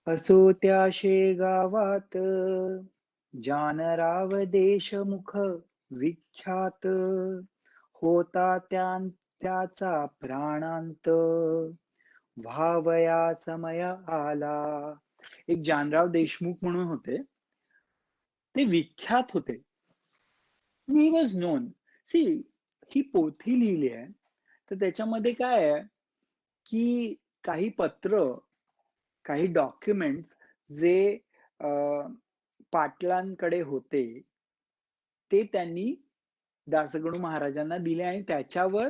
असो त्या शेगावात जानराव देशमुख विख्यात होता त्याचा प्राणांत व्हावया समय आला. एक जानराव देशमुख म्हणून होते, ते विख्यात होते. He was non. सी, ही पोथी लिहिली आहे, तर त्याच्यामध्ये काय आहे की काही पत्र, काही डॉक्युमेंट जे पाटलांकडे होते, ते त्यांनी दासगणू महाराजांना दिले आणि त्याच्यावर,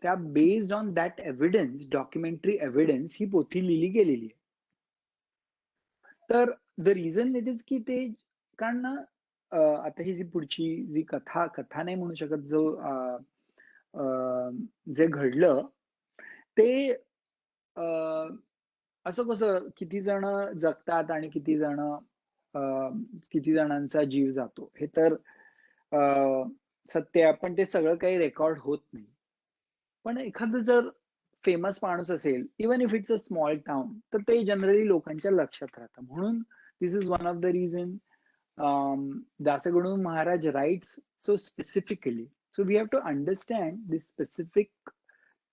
त्या based on that evidence, documentary evidence, ही पोथी लिहिली गेलेली आहे. तर द रिझन इट इज की ते, कारण ना आता ही जी पुढची जी कथा नाही म्हणू शकत, जो जे घडलं ते, असं कसं किती जण जगतात आणि किती जणांचा जीव जातो, हे तर सत्य आहे. पण ते सगळं काही रेकॉर्ड होत नाही. पण एखादं जर फेमस माणूस असेल, even if it's a small town, तर ते जनरली लोकांच्या लक्षात राहतं. म्हणून this is one of the reason Dasganu Maharaj writes so specifically. So we have to understand this specific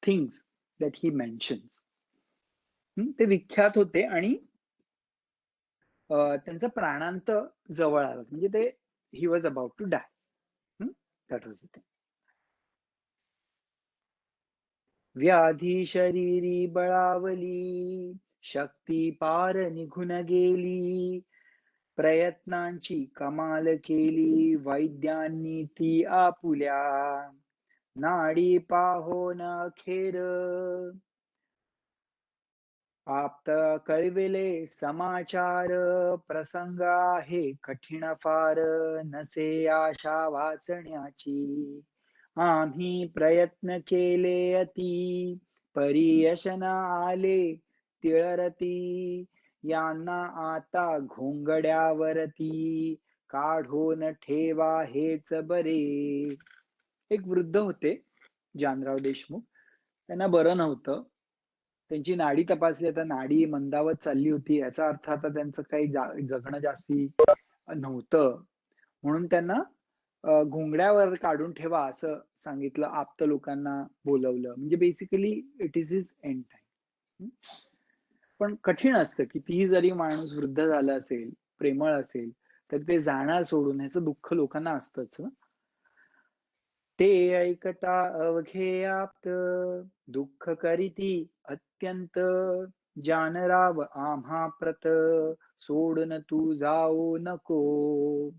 things that he mentions. ते विख्यात होते आणि त्यांचा प्राणांत जवळ आला, म्हणजे ते he was about to die. That was it. व्याधी शरीरी बळावली, शक्ती पार निघून गेली, प्रयत्नांची कमाल केली वैद्यांनी ती आपुल्या, नाडी पाहोन अखेर आप्त कळविले समाचार, प्रसंग आहे कठीण फार, नसे आशा वाचण्याची, आम्ही प्रयत्न केले अति, परी यश न आले तिळरती, यांना आता घोंगड्यावरती, काढून ठेवा हेच बरे. एक वृद्ध होते जानराव देशमुख, त्यांना बरं नव्हतं. त्यांची नाडी तपासली, आता नाडी मंदावत चालली होती, याचा अर्थ आता त्यांचं काही जगणं जास्ती नव्हतं. म्हणून त्यांना घोंगड्यावर काढून ठेवा असं सांगितलं, आप्त लोकांना बोलवलं. म्हणजे basically it is his end time. पण कठीण असतं, कितीही जरी माणूस वृद्ध झाला असेल, प्रेमळ असेल, तर ते जाणार सोडून, ह्याचं दुःख लोकांना असतंच. ते ऐकता अवघे आप्त, दुःख करीती अत्यंत, जानराव आम्हा प्रत, सोडून तू जाऊ नको,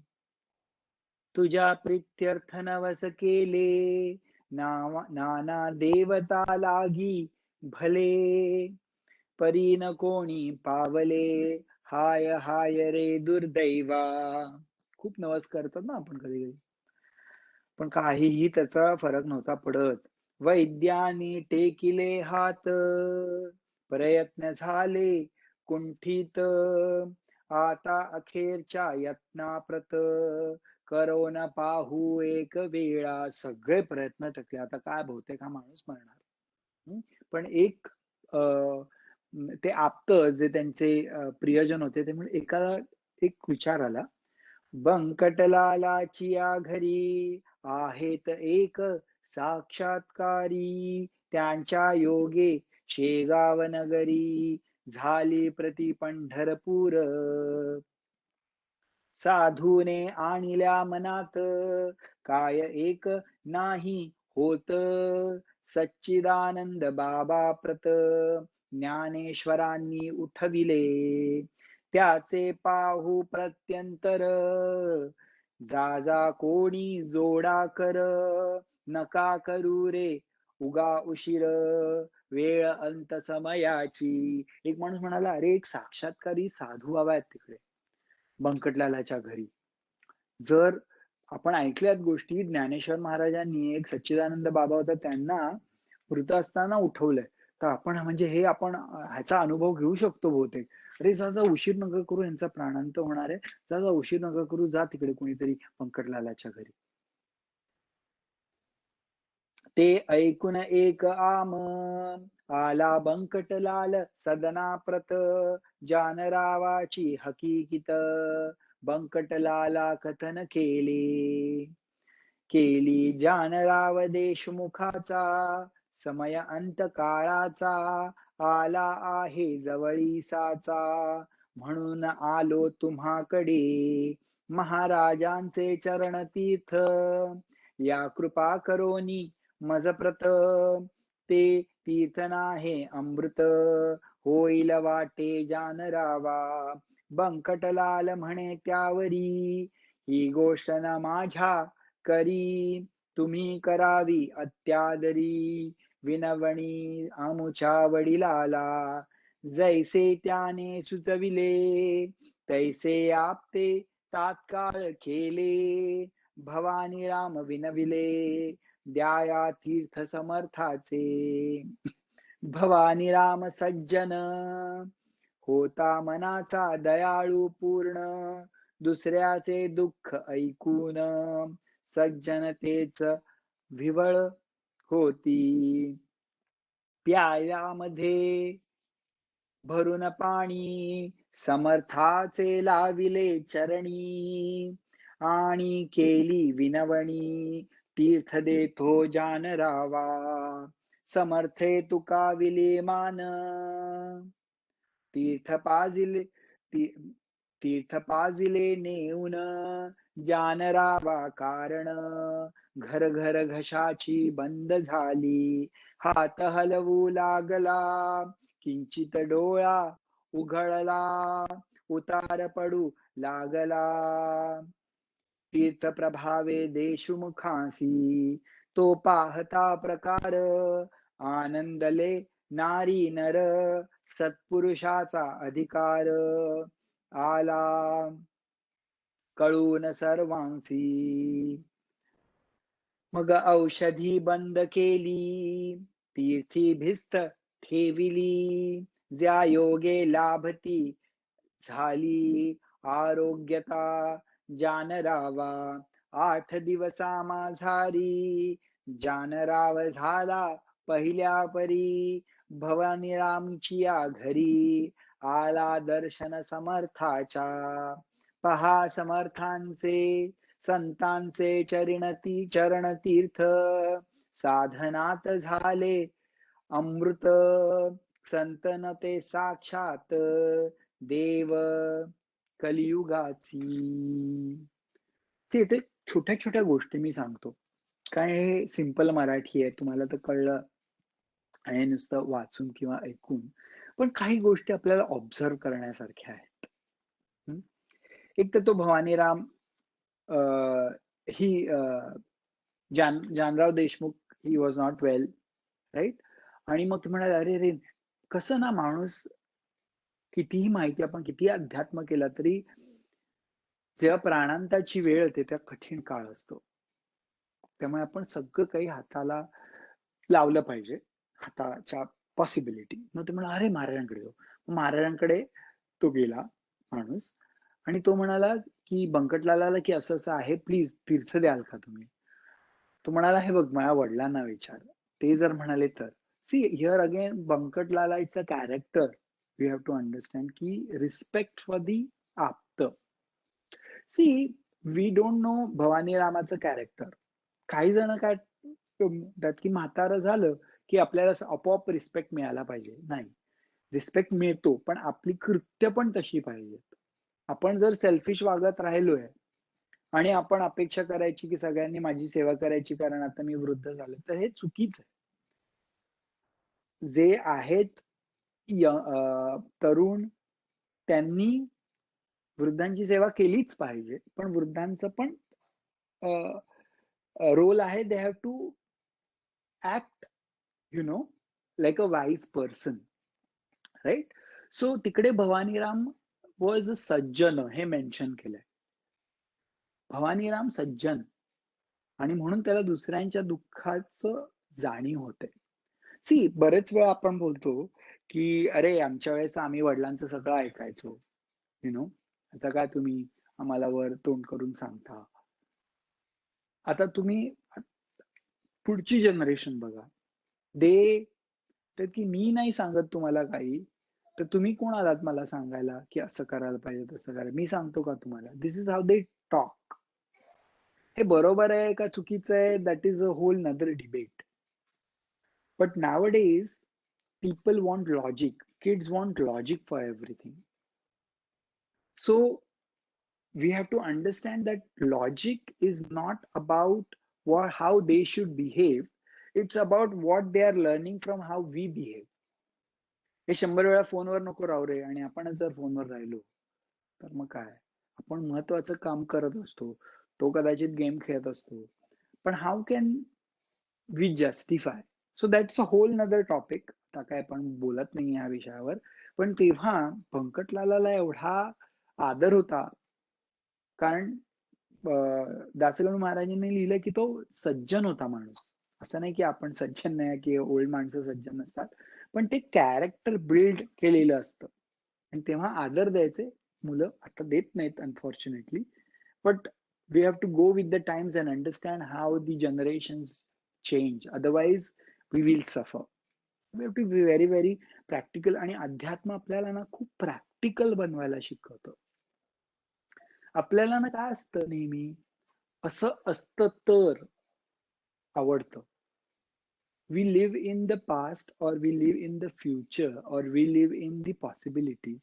तुझ्या प्रित्यर्थ नवस केले, नाना देवता लागी भले, परी न कोणी पावले, हाय हाय रे दुर्दैवा. खूप नवस करतात ना आपण कधी कधी, पण काहीही त्याचा फरक नव्हता पडत. वैद्यानी टेकिले हात, प्रयत्न झाले कुंठित, आता अखेरच्या यत्नाप्रत, करोना पाहू एक वेळा. सगळे प्रयत्न टकले, आता काय, बहुतेक हा माणूस मरणार. पण एक ते आप्त, जे त्यांचे प्रियजन होते, ते म्हणजे एक विचार आला, बंकटलालाची या घरी आहेत एक साक्षात्कारी, त्यांच्या योगे शेगाव नगरी, झाली प्रति पंढरपूर, साधूने आणल्या मनात, काय एक नाही होत, सच्चिदानंद बाबा प्रत, ज्ञानेश्वरांनी उठविले, त्याचे पाहू प्रत्यंतर, जा जा कोणी जोडा कर, नका करू रे उगा उशीर, वेळ अंत समयाची. एक माणूस म्हणाला, अरे एक साक्षात्कारी साधू हवा आहेत तिकडे बंकटलालाच्या घरी. जर आपण ऐकल्यात गोष्टी, ज्ञानेश्वर महाराजांनी, एक सच्चिदानंद बाबा होता, त्यांना मृत असताना उठवलंय, तर आपण म्हणजे हे आपण ह्याचा अनुभव घेऊ शकतो बहुतेक. अरे जा जा, उशीर नका करू, यांचा प्राणांत होणार आहे, जा जा, उशीर नका करू, जा तिकडे कोणीतरी बंकटलालाच्या घरी. ते ऐकून एक आम, आला बंकटलाल सदना प्रत, जानरावाची हकीकित बंकटलाला कथन केली जानराव देशमुखाचा समय अंत काळाचा आला आहे जवळीसाचा म्हणून आलो तुम्हाकडे महाराजांचे चरण तीर्थ या कृपा करोनी मजप्रत ते तीर्थ नाहे अमृत होईल वाटे जानरावा बंकटलाल म्हणे त्यावरी ही गोष्ट न माझ्या करी तुम्ही करावी अत्यादरी विनवणी आमुच्या वडिलाला जैसे त्याने सुचविले तैसे आपते तात्काळ केले भवानी राम विनविले द्याया तीर्थ समर्थाचे भवानी राम सज्जन होता मनाचा दयाळू पूर्ण दुसऱ्याचे दुःख ऐकून सज्जनतेच विवळ होती प्याल्यामध्ये भरून पाणी समर्थाचे लाविले चरणी आणि केली विनवणी तीर्थ देतो जानरावा समर्थे तुका विलेमान तीर्थ पाजिले नेऊन जानरावा कारण घर घर घशाची बंद झाली हात हलवू लागला किंचित डोळा उघडला उतार पडू लागला तीर्थ प्रभावे देशमुखासी तो पाहता प्रकार आनंदले नारी नर सत्पुरुषाचा अधिकार आला कळून सर्वांसी मग औषधी बंद केली तीर्थी भिस्त ठेविली ज्या योगे लाभती झाली आरोग्यता जानरावा 8 दिवसा माझारी जानराव झाला पहिल्या परी भवानी रामची या घरी आला दर्शन समर्थाच्या पहा समर्थांचे संतांचे चरण तीर्थ साधनात झाले अमृत संतन ते साक्षात देव कलियुगाची ते छोट्या छोट्या गोष्टी मी सांगतो काय हे सिंपल मराठी आहे तुम्हाला तर कळलं आहे नुसतं वाचून किंवा ऐकून पण काही गोष्टी आपल्याला ऑब्झर्व करण्यासारख्या आहेत एक तर तो भवानीराम ही Janrao Deshmukh he was not well right आणि मग ते म्हणाले अरे रे कसं ना माणूस कितीही माहिती आपण किती अध्यात्म केला तरी जेव्हा प्राणांताची वेळ येते त्या कठीण काळ असतो त्यामुळे आपण सगळं काही हाताला लावलं पाहिजे हाताच्या पॉसिबिलिटी मग ते म्हणा अरे महाराजांकडे जाऊ महाराजांकडे तो गेला माणूस आणि तो म्हणाला की बंकटलाला की असं असं आहे प्लीज तीर्थ द्याल का तुम्ही तो म्हणाला हे बघ माझ्या वडिलांना विचार ते जर म्हणाले तर सी हिअर अगेन बंकटलाला it's a character we have to understand की रिस्पेक्ट फॉर दी आप्त सी वी डोंट नो भवानी रामाचं कॅरेक्टर काही जण काय त्यात की म्हातारं झालं की आपल्याला आपोआप रिस्पेक्ट मिळाला पाहिजे नाही रिस्पेक्ट मिळतो पण आपली कृत्य पण तशी पाहिजेत आपण जर सेल्फिश वागत राहिलोय आणि आपण अपेक्षा करायची की सगळ्यांनी माझी सेवा करायची कारण आता मी वृद्ध झालो तर हे चुकीच आहे जे आहेत तरुण त्यांनी वृद्धांची सेवा केलीच पाहिजे पण वृद्धांचं पण रोल आहे they have to act you know like a wise person right so तिकडे भवानीराम वॉज अ सज्जन हे मेन्शन केलंय भवानीराम सज्जन आणि म्हणून त्याला दुसऱ्यांच्या दुःखाचं जाणीव होते सी बरेच वेळा आपण बोलतो की अरे आमच्या वेळेस आम्ही वडिलांचं सगळं ऐकायचो यु नो आता काय तुम्ही आम्हाला वर तोंड करून सांगता आता तुम्ही पुढची जनरेशन बघा दे तर की मी नाही सांगत तुम्हाला काही तर तुम्ही कोण आलात मला सांगायला की असं करायला पाहिजे तसं करायला? मी सांगतो का तुम्हाला? दिस इज हाऊ दे टॉक. हे बरोबर आहे का चुकीचं आहे, दॅट इज अ होल नदर debate. But nowadays people want logic. Kids want logic for everything. So we have to understand that logic is not about how they should behave. It's about what they are learning from how we behave. हे 100 वेळा फोनवर नको राहू रे, आणि आपणच जर फोनवर राहिलो तर मग काय? आपण महत्वाचं काम करत असतो, तो कदाचित गेम खेळत असतो. पण how can we justify? So that's a whole nother topic. आता काय आपण बोलत नाही या विषयावर. पण तेव्हा पंकटलालाला एवढा आदर होता, कारण दासगणू महाराजांनी लिहिलं की तो सज्जन होता माणूस. असं नाही की आपण सज्जन नाही, की ओल्ड माणसं सज्जन नसतात, पण ते कॅरेक्टर बिल्ड केलेलं असतं. आणि तेव्हा आदर द्यायचे मुलं आता देत नाहीत unfortunately. But we have to go with the times and understand how the generations change. Otherwise we will suffer. We have to be very very practical. आणि अध्यात्म आपल्याला ना खूप प्रॅक्टिकल बनवायला शिकवतं. आपल्याला ना काय असतं नेहमी, असं असतं तर आवडतं. We live in the past, or we live in the future, or we live in the possibilities.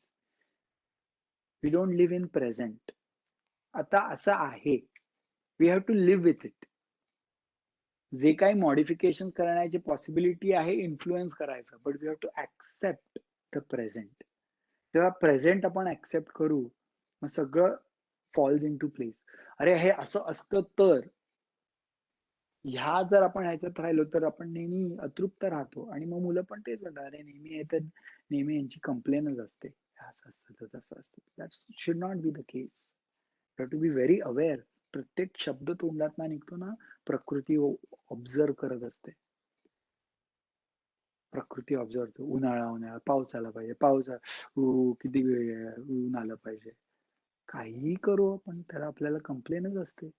We don't live in present. आता असं आहे. We have to live with it. जे काही मॉडिफिकेशन करण्याची पॉसिबिलिटी आहे इन्फ्लुएन्स करायचं, but we have to accept the present. तेव्हा present आपण ऍक्सेप्ट करू, मग सगळं फॉल्स इन टू प्लेस. अरे हे असं असतं तर, ह्या जर आपण ह्याच्यात राहिलो तर आपण नेहमी अतृप्त राहतो. आणि मग मुलं पण तेच म्हणतात, अरे नेहमी येतात, नेहमी यांची कंप्लेनच असते, असं असतं तर तसं असतं. That should not be the case. You have to be very aware. प्रत्येक शब्द तोंडात ना निघतो ना, प्रकृती ऑब्झर्व करत असते. प्रकृती ऑब्झर्व. उन्हाळा उन्हाळा, पाऊस आला पाहिजे, पाऊस किती ऊन आलं पाहिजे. काहीही करू आपण, त्याला आपल्याला कंप्लेनच असते.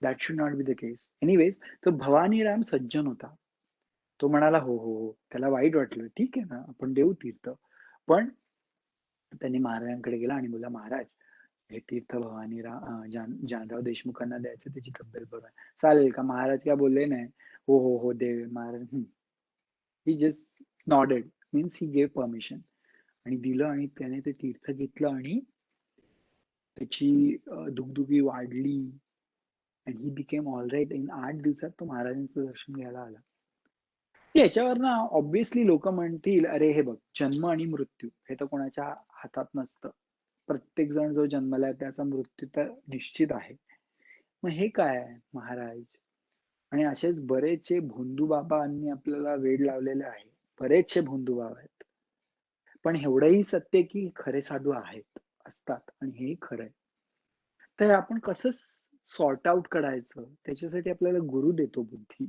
That should not be the case. Anyways, तो भवानीराम सज्जन होता. तो म्हणाला हो हो हो. त्याला वाईट वाटलं, ठीक आहे ना, आपण देऊ तीर्थ. पण त्यांनी महाराजांकडे गेला आणि बोलला, महाराज हे तीर्थ जानराव देशमुखांना द्यायचं, त्याची तब्येत बरोबर आहे, चालेल का? महाराज काय बोलले नाही, हो हो हो दे महाराज. He just nodded, means he gave permission. आणि दिलं, आणि त्याने ते तीर्थ घेतलं, आणि त्याची दुगदुगी वाढली, and he became all right. In 8 दिवसात तो महाराजांचं दर्शन घ्यायला आला. याच्यावर ना ऑब्विसली लोक म्हणतील, अरे हे बघ, जन्म आणि मृत्यू हे तर कोणाच्या हातात नसतं. प्रत्येक जण जो जन्मलाय त्याचा मृत्यू तर निश्चित आहे. मग हे काय महाराज? आणि असेच बरेचसे भोंदू बाबांनी आपल्याला वेड लावलेले आहे. बरेचसे भोंदू बाबा आहेत. पण एवढंही सत्य की खरे साधू आहेत, असतात, आणि हे खरं आहे. तर आपण कसं सॉर्ट आउट करायचं, त्याच्यासाठी आपल्याला गुरु देतो बुद्धी.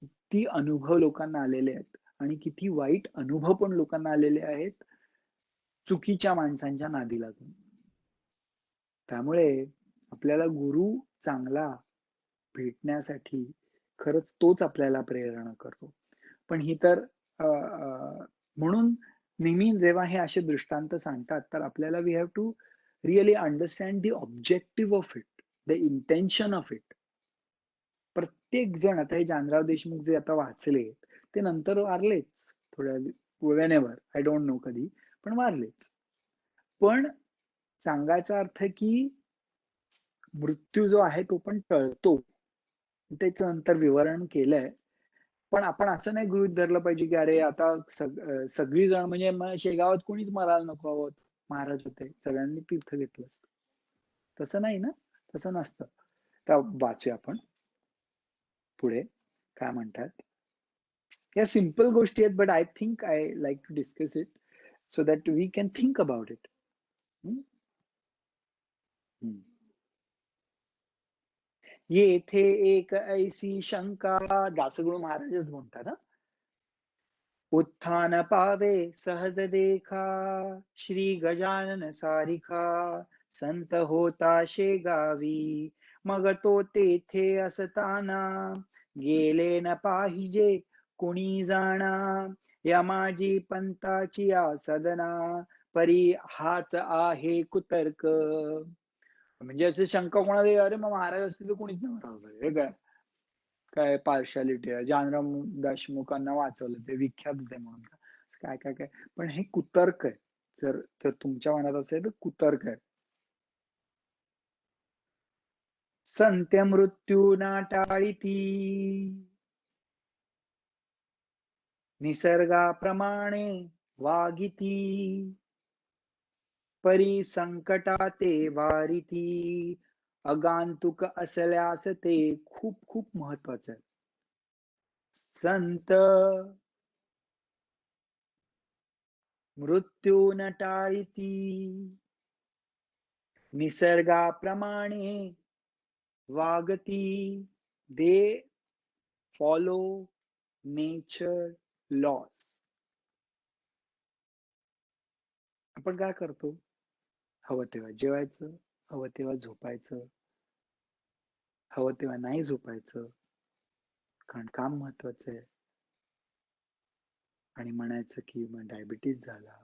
किती अनुभव लोकांना आलेले आहेत, आणि किती वाईट अनुभव पण लोकांना आलेले आहेत चुकीच्या माणसांच्या नादी लागून. त्यामुळे आपल्याला गुरु चांगला भेटण्यासाठी खरंच तोच आपल्याला प्रेरणा करतो. पण ही तर म्हणून नेहमी जेव्हा हे असे दृष्टांत सांगतात, तर आपल्याला we have to really understand the objective of it, the intention of it. प्रत्येक जण, आता हे जानराव देशमुख जे आता वाचले, ते नंतर वारलेच थोड्या वेनेवर, आय डोंट नो कधी, पण वारलेच. पण सांगायचा अर्थ की मृत्यू जो आहे तो पण टळतो, त्याचं नंतर विवरण केलंय. पण आपण असं नाही गृहीत धरलं पाहिजे की अरे आता सगळी जण म्हणजे शेगावात कोणीच मरायला नको आहोत, महाराज होते, सगळ्यांनी तीर्थ घेतलं असतं. तसं नाही ना, तसं नसतं. तर वाचूया आपण पुढे काय म्हणतात. या सिंपल गोष्टी आहेत, but I think I like to discuss it so that we can think about it. येथे एक ऐसी शंका, दासगुरु महाराजच म्हणतात. उत्थान पावे सहज देखा, श्री गजानन सारिखा, संत होता शेगावी, मग तो तेथे असताना, गेले न पाहिजे कुणी जाणा, यमाजी पंताची या सदना परी हाच आहे कुतर्क. म्हणजे अशी शंका कोणाला येईल, अरे मग महाराज असतील तर कोणीच नाही म्हणावं, हे काय काय पार्शालिटी आहे, जानराम देशमुखांना वाचवलं ते विख्यात होते म्हणून काय काय काय. पण हे कुतर्क आहे. जर जर तुमच्या मनात असेल तर कुतर्क आहे. संत्य मृत्यू ना टाळीती निसर्गाप्रमाणे वागिती परी संकटा ते वारिती आगंतुक असल्यास ते खूप खूप महत्वाचं आहे. संत मृत्यू न टाळीती निसर्गाप्रमाणे वागती. They follow nature laws. आपण काय करतो, हवं तेव्हा जेवायचं, हवं तेव्हा झोपायचं, हवं तेव्हा नाही झोपायचं, कारण काम महत्वाचं आहे. आणि म्हणायचं की मग डायबिटीज झाला,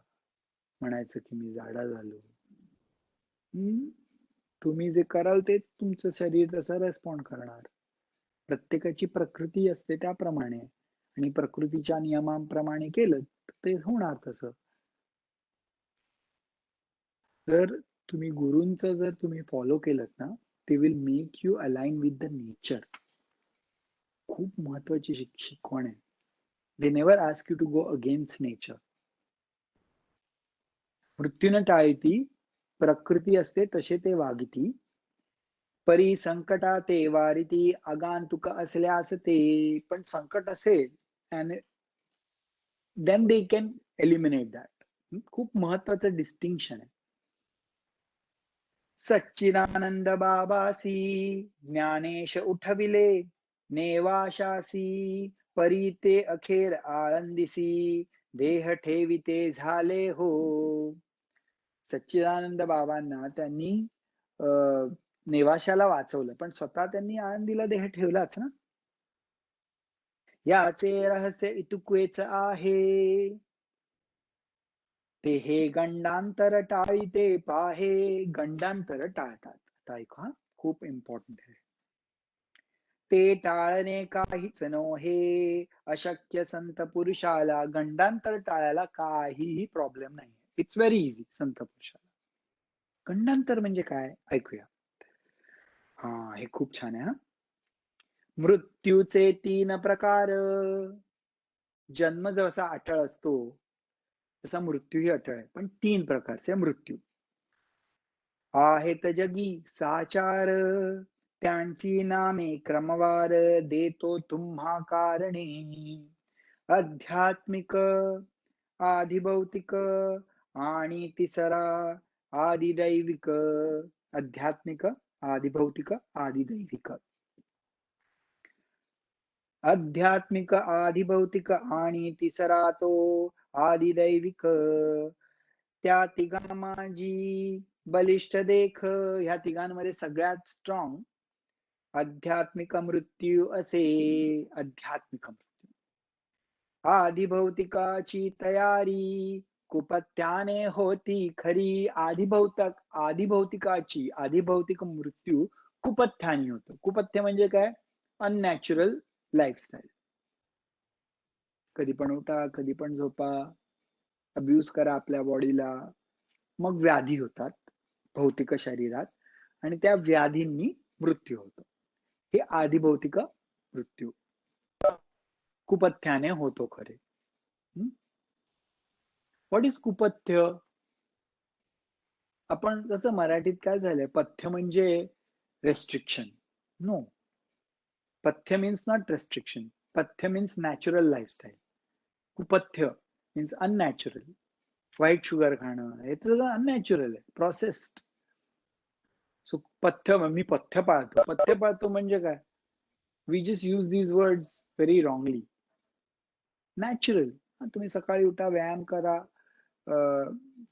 म्हणायचं की मी जाडा झालो. तुम्ही जे कराल तेच तुमचं शरीर तसं रेस्पॉन्ड करणार. प्रत्येकाची प्रकृती असते त्याप्रमाणे, आणि प्रकृतीच्या नियमांप्रमाणे केलं तर ते होणार तसं. जर तुम्ही गुरूंचं जर तुम्ही फॉलो केलं ना, ते will make you align with the nature. खूप महत्वाची शिकवण आहे. They never ask you to go against nature. मृत्यू न टाळीती प्रकृती असते तसे ते वागिती परी संकटा ते वारिती आगंतुक असल्यास ते. पण संकट असेल and then they can eliminate that. खूप महत्वाचं डिस्टिंक्शन आहे. सच्चिदानंद बाबासी ज्ञानेश उठविले नेवाशासी परी ते अखेर आळंदिसी देह ठेविते झाले हो. सच्चिदानंद बाबांना त्यांनी नेवाशाला वाचवलं, पण स्वतः त्यांनी आळंदीला देह ठेवलाच ना. याचे रहस्य इतुकेच आहे ते हे गंडांतर टाळीते पाहे. गंडांतर टाळतात. आता ऐका, खूप इम्पॉर्टंट आहे. ते टाळणे काहीच नव्हे अशक्य संत पुरुषाला. गंडांतर टाळायला काहीही प्रॉब्लेम नाही. इट्स व्हेरी इझी संत पुरुषाला. गंडांतर म्हणजे काय ऐकूया. हा, हे खूप छान आहे. हा, मृत्यूचे 3 प्रकार. जन्म जसा अटळ असतो तसा मृत्यूही अटळ आहे, पण 3 प्रकारचे मृत्यू आहेत जगी साचार. त्यांची नामे क्रमवार देतो तुम्हा कारणे. आध्यात्मिक, आधिभौतिक आणि तिसरा आदिदैविक. आध्यात्मिक, आधिभौतिक, आदिदैविक. आध्यात्मिक, आधिभौतिक आणि तिसरा तो आदिदैविक. त्या तिघांमाजी बलिष्ठ देख. ह्या तिघांमध्ये सगळ्यात स्ट्रॉंग आध्यात्मिक मृत्यू असे. आध्यात्मिक मृत्यू. आधिभौतिकाची तयारी कुपत्याने होती खरी. आधिभौतिकाची, आधिभौतिक मृत्यू कुपथ्याने होतो. कुपथ्य म्हणजे काय? Unnatural lifestyle. कधी पण उठा, कधी पण झोपा, अब्यूज करा आपल्या बॉडीला, मग व्याधी होतात भौतिक शरीरात, आणि त्या व्याधींनी मृत्यू होतो. हे आधिभौतिक मृत्यू कुपथ्याने होतो खरे. व्हॉट इज कुपथ्य? आपण कसं मराठीत काय झालंय, पथ्य म्हणजे रेस्ट्रिक्शन. नो, पथ्य मीन्स नॉट रेस्ट्रिक्शन. पथ्य मीन्स नॅचरल लाईफस्टाईल. कुपथ्य मीन्स अननॅचरल. व्हाईट शुगर खाणं हे तर अननॅचरल आहे, प्रोसेस्ड. सो पथ्य, मी पथ्य पाळतो. पथ्य पाळतो म्हणजे काय? We just use these words very wrongly. Natural, तुम्ही सकाळी उठा, व्यायाम करा,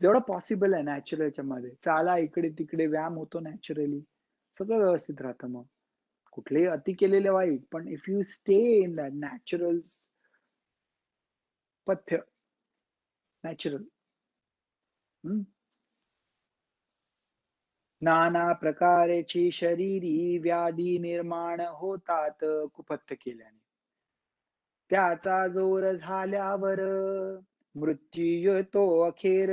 जेवढं पॉसिबल आहे नॅचरल याच्यामध्ये चाला, इकडे तिकडे व्यायाम होतो नॅचरली, सगळं व्यवस्थित राहतं. मग कुठलेही अति केलेले वाईट, पण if you stay in that natural पथ्य, नॅचरल. नाना प्रकारची शरीरी व्याधी निर्माण होतात कुपथ्य केल्याने. त्याचा जोर झाल्यावर मृत्यू येतो अखेर.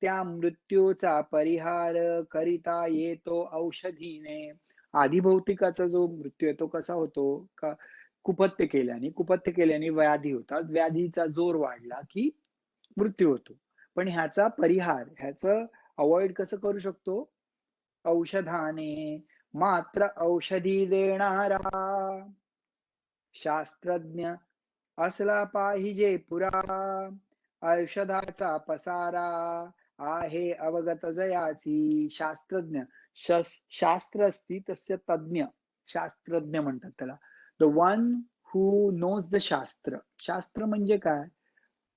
त्या मृत्यूचा परिहार करिता येतो औषधीने. आधिभौतिकाचा जो मृत्यू आहे तो कसा होतो का? कुपथ्य केल्याने. कुपथ्य केल्याने व्याधी होतात. व्याधीचा जोर वाढला की मृत्यू होतो. पण ह्याचा परिहार, ह्याचं अवॉइड कसं करू शकतो? औषधाने. मात्र औषधी देणारा शास्त्रज्ञ असला पाहिजे पुरा. औषधाचा पसारा आहे अवगत जयासी. शास्त्रज्ञ, शास्त्र असती तस्य तज्ञ, शास्त्रज्ञ म्हणतात त्याला. The one who knows the शास्त्र. शास्त्र म्हणजे काय?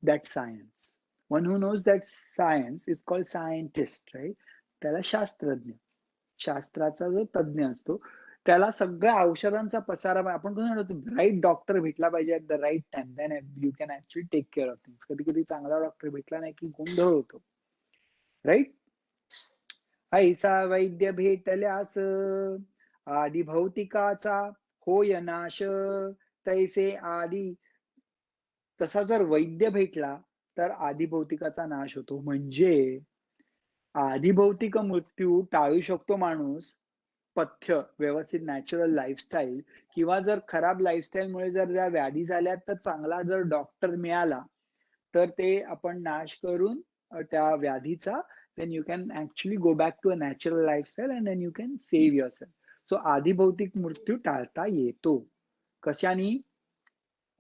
That science. One who knows that science is called scientist, right? त्याला शास्त्रज्ञ, शास्त्राचा जो तज्ञ असतो त्याला सगळ्या औषधांचा पसारा. आपण कसं म्हणतो, राईट डॉक्टर भेटला पाहिजे at the right time, then you can actually take care of things. कधी कधी चांगला डॉक्टर भेटला नाही की गोंधळ होतो, राईट? ऐसा वैद्य भेटल्यास आधी भौतिकाचा होय नाश. तैसे आधी, तसा जर वैद्य भेटला तर आधी भौतिकाचा नाश होतो. म्हणजे आधी भौतिक मृत्यू टाळू शकतो माणूस पथ्य, व्यवस्थित नॅचरल लाईफस्टाईल, किंवा जर खराब लाईफस्टाईलमुळे जर त्या व्याधी झाल्या तर चांगला जर डॉक्टर मिळाला तर ते आपण नाश करून त्या व्याधीचा, then you can actually go back to a natural lifestyle and then you can save yourself. So आधी भौतिक मृत्यू टाळता येतो. कशानी?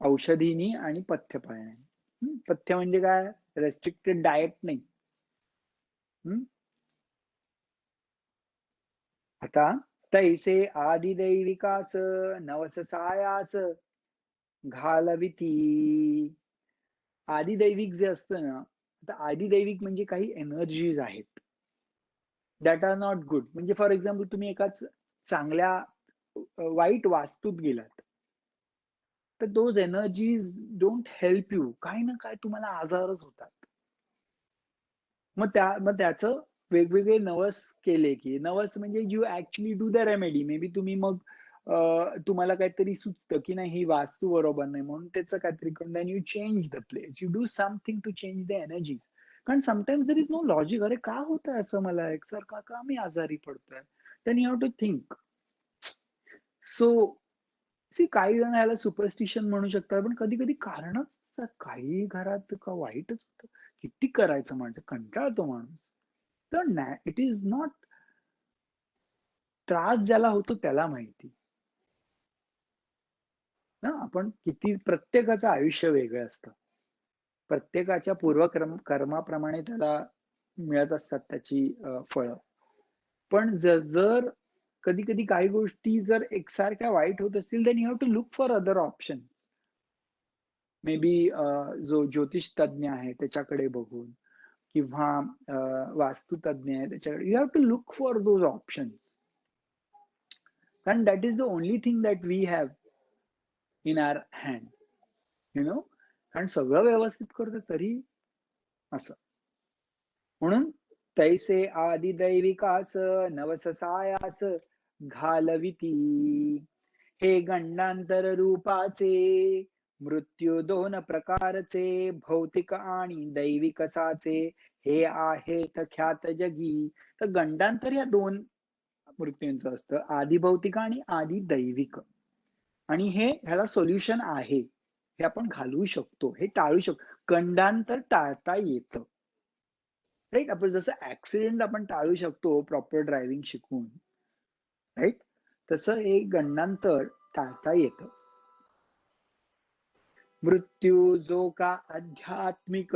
औषधीनी आणि पथ्य पाळण्याने. पथ्य म्हणजे काय? रेस्ट्रिक्टेड डाएट नाही. आता तैसे आदिदैविकाच नवस सायाच घालविती. आदिदैविक जे असतं ना, आता आदिदैविक म्हणजे काही एनर्जीज आहेत दॅट आर नॉट गुड. म्हणजे फॉर एक्झाम्पल तुम्ही एकाच चांगल्या वाईट वास्तूत गेलात तर those energies don't help you. काही ना काय तुम्हाला आजारच होतात. मग त्याचं वेगवेगळे नवस केले की, नवस म्हणजे you actually do the remedy. May be तुम्ही मग तुम्हाला काहीतरी सुचतं की नाही ही वास्तू बरोबर नाही, म्हणून त्याचं काहीतरी करून then you change the place, you do something to change the energy. कारण sometimes there is no logic. अरे का होतंय असं मला एकसारखा, का मी आजारी पडतोय? Then you have to think. So काही जण याला सुपरस्टिशन म्हणू शकतात, पण कधी कधी कारणच काही घरात का वाईटच होतं. किती करायचं म्हणजे कंटाळतो माणूस. तर इट इज नॉट, त्रास ज्याला होतो त्याला माहिती ना. आपण किती, प्रत्येकाचं आयुष्य वेगळं असतं, प्रत्येकाच्या कर्माप्रमाणे त्याला मिळत असतात त्याची फळं. पण जर कधी कधी काही गोष्टी जर एकसारख्या वाईट होत असतील, then you have to look for other option. Maybe जो ज्योतिष तज्ञ आहे त्याच्याकडे बघून, किंवा वास्तुतज्ञ आहे त्याच्याकडे, you have to look for those options. कारण that is the only thing that we have in our hand, you know. कारण सगळं व्यवस्थित करतो तरी असं. म्हणून तैसे आदिदैविकास नवस सायास घालविती. हे गंडांतर रूपाचे मृत्यू दोन प्रकारचे, भौतिक आणि दैविकसाचे हे आहेत ख्यात जगी. तर गंडांतर या दोन मृत्यूंचं असतं, आधी भौतिक आणि आधी दैविक. आणि ह्याला सोल्युशन आहे, हे आपण घालवू शकतो, हे टाळू शकतो. गंडांतर टाळता येतं, राईट? आपण जसं ऍक्सिडेंट आपण टाळू शकतो प्रॉपर ड्रायव्हिंग शिकून, राईट? तसं हे गंडांतर टाळता येतं. मृत्यू जो का आध्यात्मिक,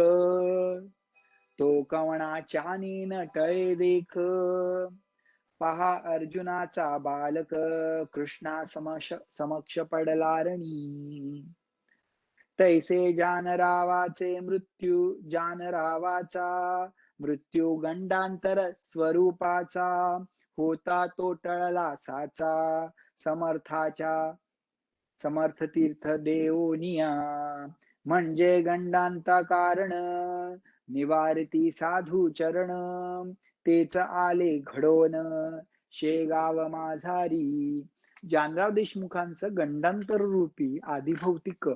तो कवणाच्याने न टळे देख. पहा अर्जुनाचा बालक कृष्णा समक्ष पडला रणी. तैसे जानरावाचे मृत्यू, जानरावाचा मृत्यू गंडांतर स्वरूपाचा, होता तो टळला साचा समर्थाच्या. समर्थ तीर्थ देवनिया म्हणजे गंडांता कारण, निवारती साधू चरण, तेच आले घडोन शेगाव माझारी. जानराव देशमुखांचं गंडांतर रूपी आदिभौतिक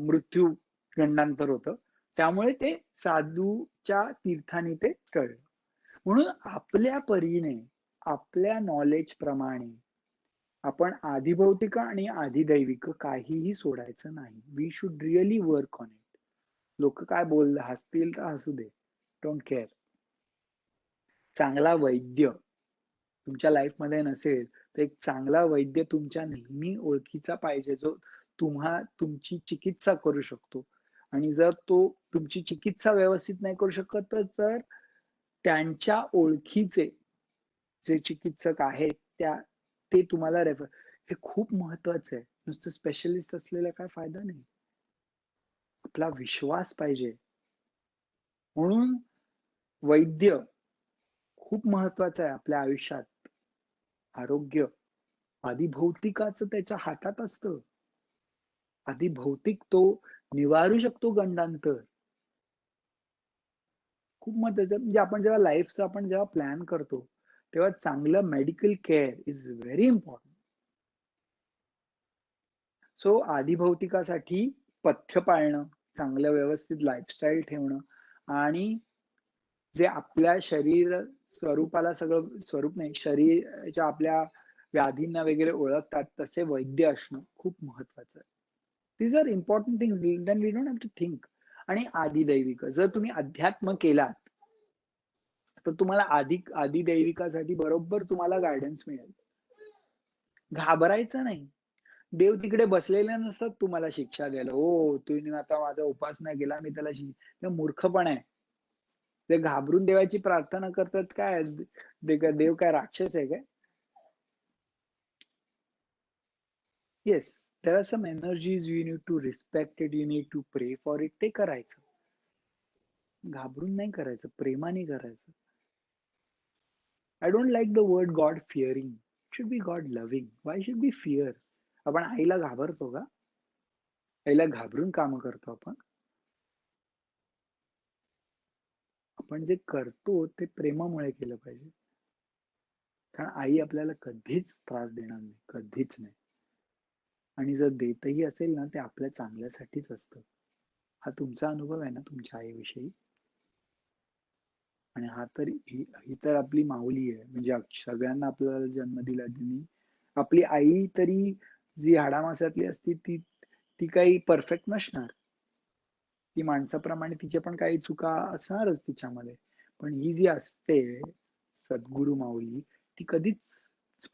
मृत्यू गंडांतर होतं, त्यामुळे ते साधूच्या तीर्थाने ते कळलं. म्हणून आपल्या परीने, आपल्या नॉलेज प्रमाणे आपण आधिभौतिक आणि आधिदैविक काहीही सोडायचं नाही. We should really work on it. लोक काय बोल हसतील तर हसू दे, डोंट केअर. चांगला वैद्य तुमच्या लाईफमध्ये नसेल तर एक चांगला वैद्य तुमच्या नेहमी ओळखीचा पाहिजे, जो तुमची चिकित्सा करू शकतो. आणि जर तो तुमची चिकित्सा व्यवस्थित नाही करू शकत तर त्यांच्या ओळखीचे जे चिकित्सक आहेत ते तुम्हाला रेफर. हे खूप महत्वाचं आहे. नुसतं स्पेशलिस्ट असलेला काय फायदा नाही. आपला विश्वास पाहिजे. म्हणून वैद्य खूप महत्वाचं आहे आपल्या आयुष्यात. आरोग्य आधिभौतिकाचं त्याच्या हातात असतं. आधिभौतिक तो निवारू शकतो गंडांतर. खूप महत्वाचं. म्हणजे आपण जेव्हा लाईफचं आपण जेव्हा प्लॅन करतो तेव्हा चांगलं medical care is very important. So आधिभौतिकासाठी पथ्य पाळणं, चांगलं व्यवस्थित लाईफस्टाईल ठेवणं आणि जे आपल्या शरीर स्वरूपाला सगळं स्वरूप नाही, शरीराच्या आपल्या व्याधींना वगैरे ओळखतात तसे वैद्य असणं खूप महत्वाचं आहे. These are important things, then we don't have to think. आणि आदिदैविक, जर तुम्ही अध्यात्म केलात तर तुम्हाला आदिदैविकासाठी बरोबर तुम्हाला गायडन्स मिळेल. घाबरायचं नाही. देव तिकडे बसलेले नसतात तुम्हाला शिक्षा द्यायला. हो, तुम्ही आता माझा उपासना केला, मी त्याला ते मूर्खपण आहे. ते घाबरून देवाची प्रार्थना करतात. काय देव काय राक्षस आहे काय? Yes, there are some energies you need to respect it, you need to pray for it. ते करायचं, घाबरून नाही करायचं, प्रेमाने करायचं. I don't like the word god fearing. Should be god loving. Why should be fear? आपण आईला घाबरतो का? आईला घाबरून काम करतो आपण? आपण जे करतो ते प्रेमामुळे केलं पाहिजे. कारण आई आपल्याला कधीच त्रास देणार नाही, कधीच नाही. आणि जर देतही असेल ना, ते आपल्या चांगल्यासाठीच असतं. हा तुमचा अनुभव आहे ना तुमच्या आईविषयी? आणि हा तर ही तर आपली माऊली आहे. म्हणजे सगळ्यांना आपल्याला जन्म दिला तिने. आपली आई तरी जी हाडामासातली असती ती काही परफेक्ट नसणार. ती माणसाप्रमाणे तिच्या पण काही चुका असणारच तिच्यामध्ये. पण ही जी असते सद्गुरु माऊली, ती कधीच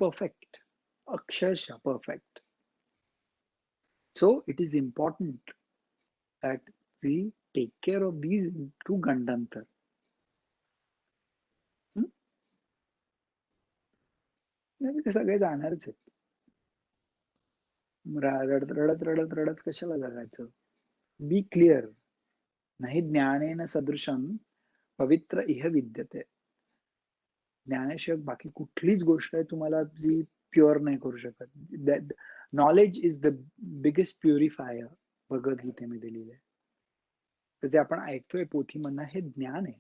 परफेक्ट, अक्षरशः perfect. So it is important that we take care of these two गंडांतर. नाही ते सगळे जाणारच आहेत. रडत रडत रडत रडत कशाला जगायचं? बी क्लिअर. नाही ज्ञानेन सदृशम पवित्र इह विद्यते. ज्ञानाशिवाय बाकी कुठलीच गोष्ट आहे तुम्हाला जी प्युअर नाही करू शकत. Knowledge is the biggest purifier, भगवद्गीतेमध्ये लिहिलंय. तर जे आपण ऐकतोय पोथीमधनं हे ज्ञान आहे.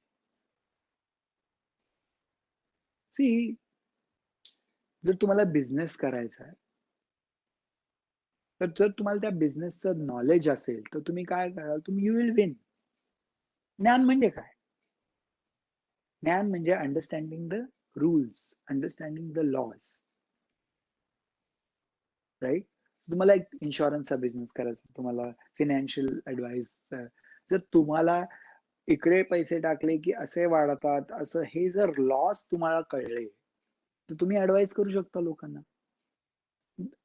सी, जर तुम्हाला बिझनेस करायचा आहे तर जर तुम्हाला त्या बिझनेसचं नॉलेज असेल तर तुम्ही काय कराल? तुम्ही यू विल विन. ज्ञान म्हणजे काय? ज्ञान म्हणजे understanding the rules, understanding the laws, right? तुम्हाला एक इन्शुरन्सचा बिझनेस करायचा, तुम्हाला फिनान्शियल ऍडवाइस, जर तुम्हाला इकडे पैसे टाकले की असे वाढतात, असं हे जर लॉस तुम्हाला कळले तर तुम्ही ऍडवाइस करू शकता लोकांना.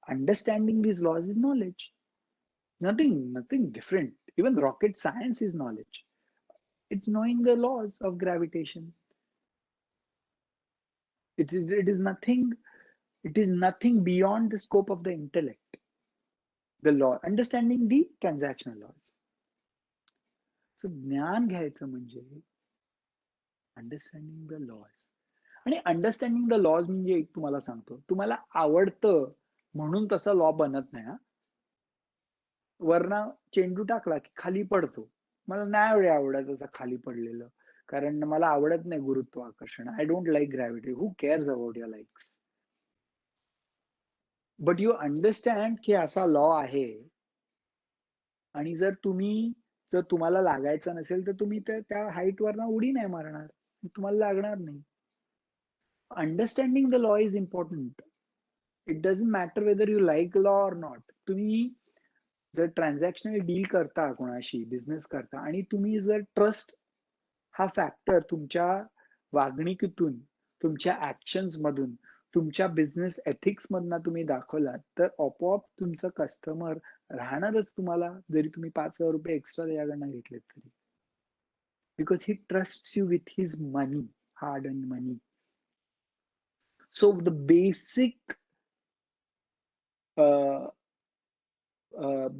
Understanding this laws is knowledge. Nothing different. Even rocket science is knowledge. It's knowing the laws of gravitation. It is nothing beyond the scope of the intellect. The law, understanding the transactional laws. So ज्ञान घ्यायचं म्हणजे understanding the lodge. आणि understanding the lodge म्हणजे एक तुम्हाला सांगतो, तुम्हाला आवडतं म्हणून तसा लॉ बनत नाही. वरना चेंडू टाकला की खाली पडतो. मला नाही आवडत असं खाली पडलेलं. कारण मला आवडत नाही गुरुत्वाकर्षण. I don't like gravity. Who CARES about your likes? But you understand की असा लॉ आहे आणि जर तुम्हाला लागायचं नसेल तर तुम्ही त्या हाईटवरनं उडी नाही मारणार. तुम्हाला लागणार नाही. Understanding the law is important. It doesn't matter whether you like law or not. तुम्ही जर ट्रान्झॅक्शनल डील करता कोणाशी, बिझनेस करता आणि तुम्ही जर ट्रस्ट हा फॅक्टर तुमच्या वागणुकीतून, तुमच्या ऍक्शन्स मधून, तुमच्या बिझनेस एथिक्स मधनं तुम्ही दाखवलात, तर आपोआप तुमचं कस्टमर राहणारच तुम्हाला, जरी तुम्ही ₹5,000 एक्स्ट्रा त्याच्याकडनं घेतलेत तरी. Because he trusts you with his money, hard earn money. So the uh,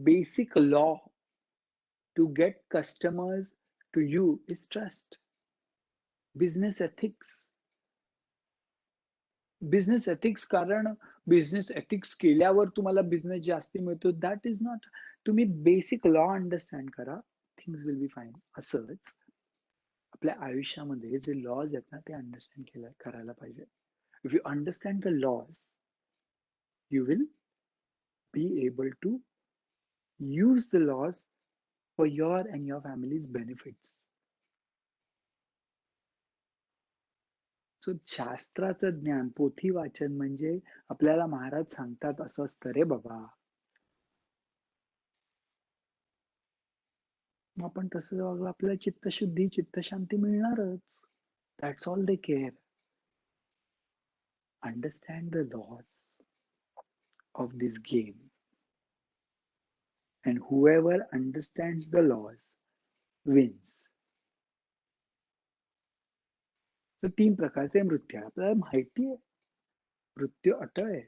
basic law to get customers to you is trust. Business ethics. Business ethics, कारण बिझनेस एथिक्स केल्यावर तुम्हाला बिझनेस जास्ती मिळतो, दॅट इज नॉट. तुम्ही basic law understand करा, things will be fine. असंच आपल्या आयुष्यामध्ये जे लॉज आहेत ना, ते अंडरस्टँड करायला पाहिजे. If you understand the laws, you will be able to use the laws for your and your family's benefits. So शास्त्राचं ज्ञान, पोथी वाचन म्हणजे आपल्याला महाराज सांगतात असं असतं रे बाबा. मग आपण तसं वागलं, आपल्याला चित्तशुद्धी, चित्तशांती मिळणारच. That's all they care. Understand the laws of this game, and whoever understands the laws wins. तर 3 प्रकारचे मृत्यू आहे. आपल्याला माहिती आहे मृत्यू अटळ आहे.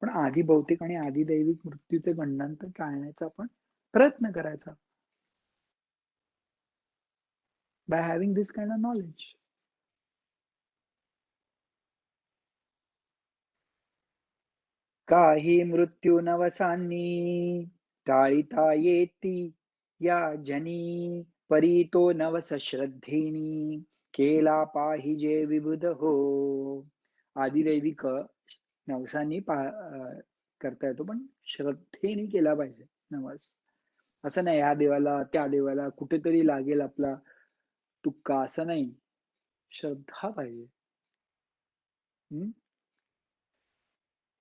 पण आधी भौतिक आणि आधी दैविक मृत्यूचे गंडांतर टाळण्याचा आपण प्रयत्न करायचा. by having this kind of knowledge. काही मृत्यू नवसांनी टाळिता येती या जनी, परी तो नवस श्रद्धेनी केला पाहिजे विबुध हो. आदिदैविक नवसांनी करता येतो, पण श्रद्धेने केला पाहिजे नवस. असं नाही ह्या देवाला त्या देवाला कुठेतरी लागेल आपला तुक्का, असं नाही. श्रद्धा पाहिजे.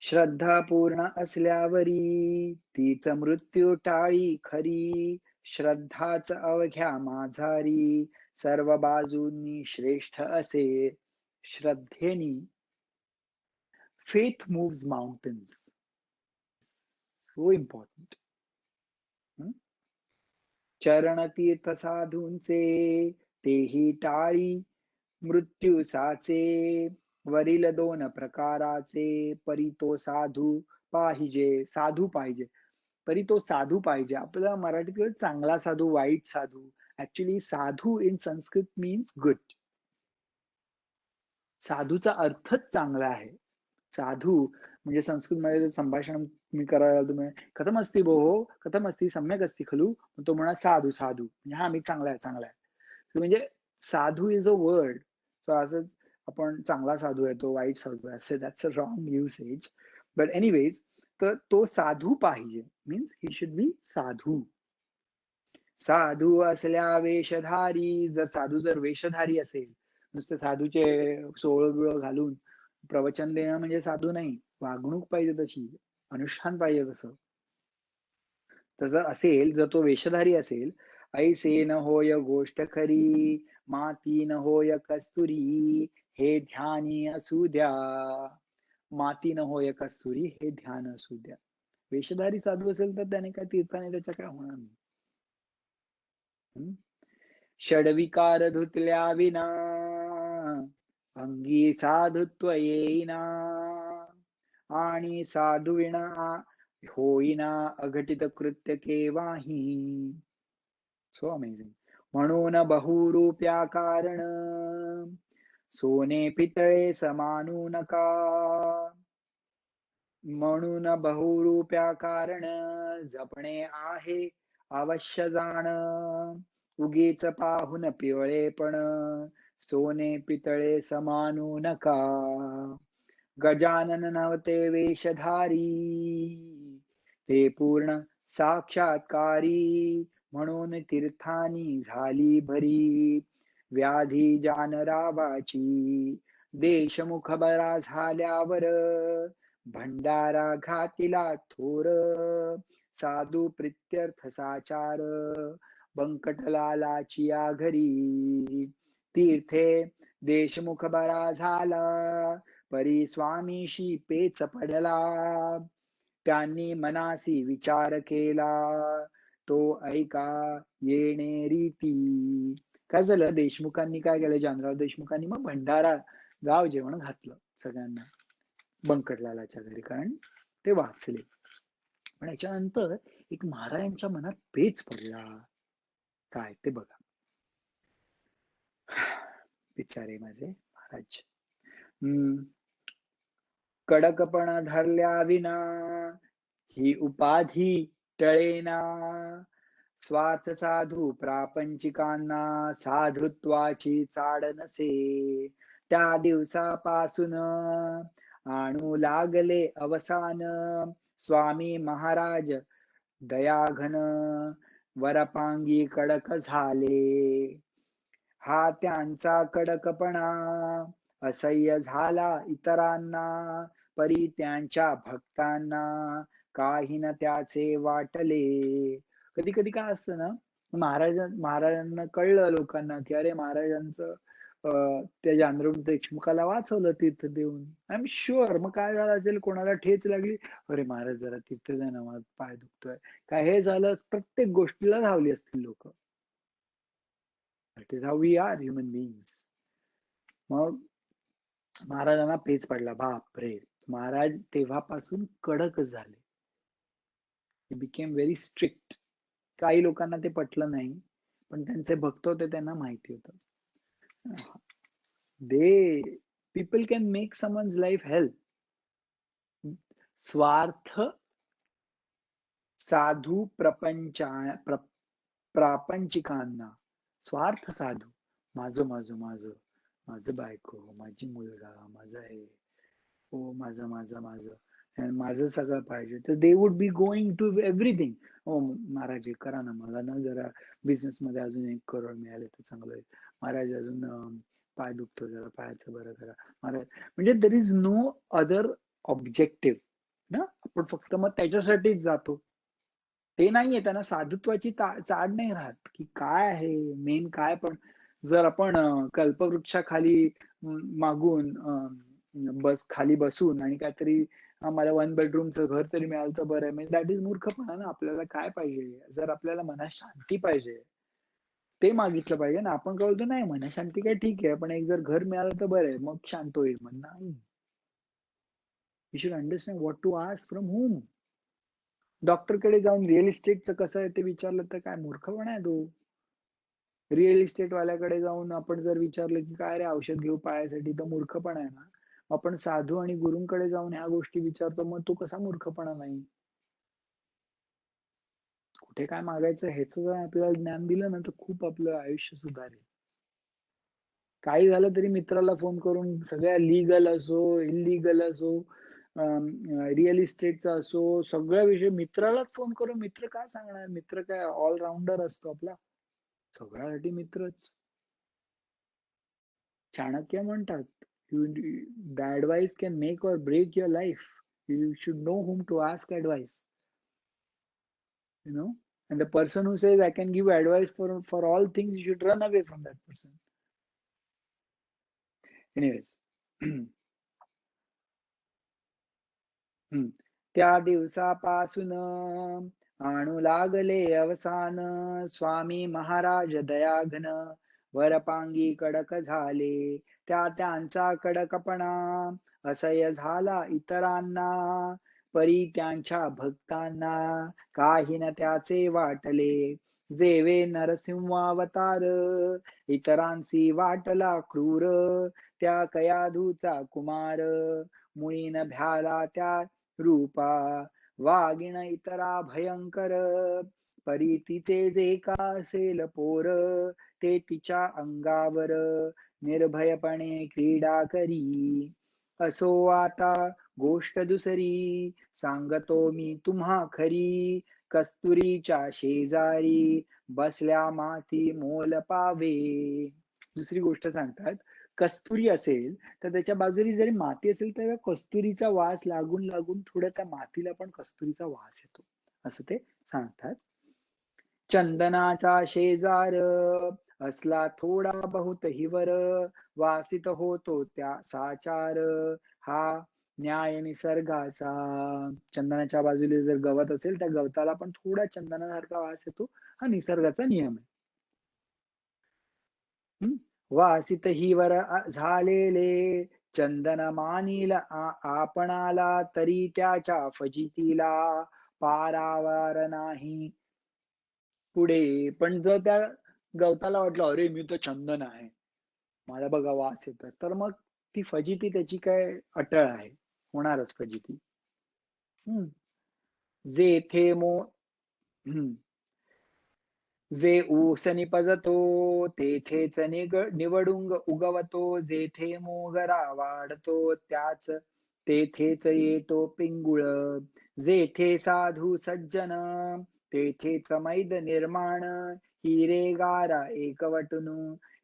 श्रद्धा पूर्ण असल्यावरी तीच मृत्यू टाळी खरी. श्रद्धाच अवघ्या माझारी सर्व बाजूंनी श्रेष्ठ असे. श्रद्धेनी faith moves mountains. So important. चरण तीर्थ साधूंचे तेही टाळी मृत्यू साचे. वरील 2 प्रकाराचे परी तो साधू पाहिजे. साधू पाहिजे, परी तो साधू पाहिजे. आपल्याला मराठीत चांगला साधू, वाईट साधू. ऍक्च्युली साधू इन संस्कृत मीन्स गुड. साधूचा अर्थच चांगला आहे. साधू म्हणजे संस्कृतमध्ये संभाषण मी करायला, तुम्ही कथम असती बोहो, कथम असती, सम्यक असती खलू, तो म्हणा साधू साधू म्हणजे हा मी चांगला आहे, चांगला आहे. म्हणजे साधू इज अ वर्ड. सो असं आपण चांगला साधू आहे, तो वाईट साधू आहे, असे that's a wrong usage. But anyways, तर तो साधू पाहिजे मीन्स ही शुड बी साधू. साधू असल्या वेशधारी, जर साधू जर वेशधारी असेल, नुसते साधूचे सोळ बिळ घालून प्रवचन देणं म्हणजे साधू नाही. वागणूक पाहिजे तशी, अनुष्ठान पाहिजे तसं. तसं असेल, जर तो वेशधारी असेल, ऐसे न होय गोष्ट खरी, माती न होय कस्तुरी, हे ध्यानी असू द्या. माती न होय कस्तुरी, हे ध्यान असू द्या. वेशधारी साधू असेल तर त्याने काय तीर्थाने त्याच्या काय होणार नाही. षडविकार धुतल्या विना अंगी साधुत्व येईना, आणि साधुविना होईना अघटित कृत्य केव्हाही. So amazing. म्हणून बहुरूप्या कारण सोने पितळे समानू नका. म्हणून बहुरूप्या कारण जपणे आहे अवश्य जाण. उगीच पाहून पिवळेपण सोने पितळे समानू नका. गजानन नवते वेशधारी ते पूर्ण साक्षात्कारी. म्हणून तीर्थानी झाली भरी व्याधी जानरावाची. देशमुख बरा झाल्यावर भंडारा घातिला थोर. साधू प्रित्यर्थ साचार बंकटलालाची या घरी. तीर्थे देशमुख बरा झाला परी स्वामीशी पेच पडला. त्यांनी मनासी विचार केला तो ऐका येणे रीती. काय झालं, देशमुखांनी काय केलं, जानराव देशमुखांनी मग भंडारा गाव जेवण घातलं सगळ्यांना बंकटलालाच्या घरी, कारण ते वाचले. पण याच्यानंतर एक महाराजांच्या मनात पेच पडला. काय ते बघा. बिचारे माझे महाराज. कडकपण धरल्या विना ही उपाधी टळेना. स्वार्थ साधू प्रापंचिकांना साधुत्वाची चाड नसे. त्या दिवसापासून आणू लागले अवसान. स्वामी महाराज दयाघन वरपांगी कडक झाले. हा त्यांचा कडकपणा असह्य झाला इतरांना. परी त्यांच्या भक्तांना काही न त्याचे वाटले. कधी कधी काय असतं ना, महाराजांना कळलं लोकांना की अरे महाराजांचं त्या जानराव देशमुखाला वाचवलं तीर्थ देऊन. I am sure. मग काय झालं असेल, कोणाला ठेच लागली, अरे महाराज जरा तीर्थ द्या ना, माझा पाय दुखतोय, काय हे झालं, प्रत्येक गोष्टीला धावली असतील लोक. That is how we are human beings. मग महाराजांना पेच पडला. बाप रे. महाराज तेव्हापासून कडक झाले. He became very strict. काही लोकांना ते पटलं नाही, पण त्यांचे भक्त होते, त्यांना माहिती होतं. They people can make summons life help. स्वार्थ साधू प्रापंचिकांना. स्वार्थ साधू, माझं माझं माझं माझं बायको, माझी मुलगा, माझं हे, हो माझं माझं माझं माझं सगळं पाहिजे, तर they would be going to everything. हो महाराज करा ना, मला ना जरा बिझनेस मध्ये अजून 1 करोड मिळाले तर चांगलं आहे. महाराज अजून पाय दुखतो, जरा पायाचं बरं करा महाराज. म्हणजे there is no other objective ना. आपण फक्त मग त्याच्यासाठीच जातो. ते नाहीये, त्यांना साधुत्वाची चाड नाही राहत की काय आहे मेन काय. पण जर आपण कल्पवृक्षाखाली मागून बस खाली बसून आणि काहीतरी मला 1 बेडरूमचं घर तरी मिळालं तर बरं आहे, म्हणजे दॅट इज मूर्खपणा ना. आपल्याला काय पाहिजे, जर आपल्याला मनात शांती पाहिजे ते मागितलं पाहिजे ना. आपण कळतो नाही मनशांती काय ठीक आहे, पण एक जर घर मिळालं तर बरं आहे, मग शांत होईल मन. नाही, you should understand what to ask from whom. डॉक्टरकडे जाऊन रिअल इस्टेटचं कसं आहे ते विचारलं तर काय मूर्खपणा आहे तो. रिअल इस्टेट वाल्याकडे जाऊन आपण जर विचारलं की काय रे औषध घेऊ पायासाठी, तर मूर्खपणा आहे ना. आपण साधू आणि गुरूंकडे जाऊन ह्या गोष्टी विचारतो, मग तो कसा मूर्खपणा नाही. कुठे काय मागायचं ह्याचं जर आपल्याला ज्ञान दिलं ना, तर खूप आपलं आयुष्य सुधारेल. काही झालं तरी मित्राला फोन करून, सगळ्या लीगल असो इलिगल असो, रिअल इस्टेटचा असो, सगळ्या विषय मित्रालाच फोन करून. मित्र काय सांगणार, मित्र काय ऑलराऊंडर असतो आपला, सगळ्यासाठी मित्रच. चाणक्य म्हणतात, the advice can make or break your life. You should know whom to ask advice. You know, and the person who says I can give advice for all things, you should run away from that person. Anyways. त्या दिवसापासून आणू लागले अवसान. स्वामी महाराज दयाघन वरपांगी कडक झाले. त्यांचा कडकपणा असह्य झाला इतरांना. परी त्यांच्या भक्तांना काही न त्याचे वाटले. जेवे नरसिंहावतार इतरांसी वाटला क्रूर. त्या कयाधूचा कुमार मुळीन भ्याला त्या रूपा वागिण इतरा भयंकर परी तिचे जे का असेल पोर ते तिच्या अंगावर निर्भयपणे क्रीडा करी. असो आता गोष्ट दुसरी सांगतो मी तुम्हा खरी. कस्तुरीच्या शेजारी बसल्या माती मोल पावे. दुसरी गोष्ट सांगतात, कस्तुरी असेल तर त्याच्या बाजूनी जरी माती असेल तर कस्तुरीचा वास लागून लागून थोडं त्या मातीला पण कस्तुरीचा वास येतो, असं ते सांगतात. चंदनाचा शेजार असला थोडा बहुत हिवर वासित होतो त्या साचार हा न्याय निसर्गाचा. चंदनाच्या बाजूला जर गवत असेल त्या गवताला पण थोडा चंदनासारखा वास येतो, हा निसर्गाचा नियम आहे. वासित हिवर झालेले चंदन मानील आपणाला तरी त्याच्या फजितीला पारावार नाही पुढे. पण जर त्या गवताला वाटलं अरे मी तर चंदन आहे, मला बघा वास येतात, तर मग ती फजिती त्याची काय अटळ आहे, होणारच फजिती. हम्म. जेथे मो हम्म. जे ऊस निपजतो तेथेच निवडुंग उगवतो. जेथे मोगरा वाढतो त्याच तेथेच येतो पिंगुळ. जेथे साधू सज्जन तेथेच मैद निर्माण. हिरेगारा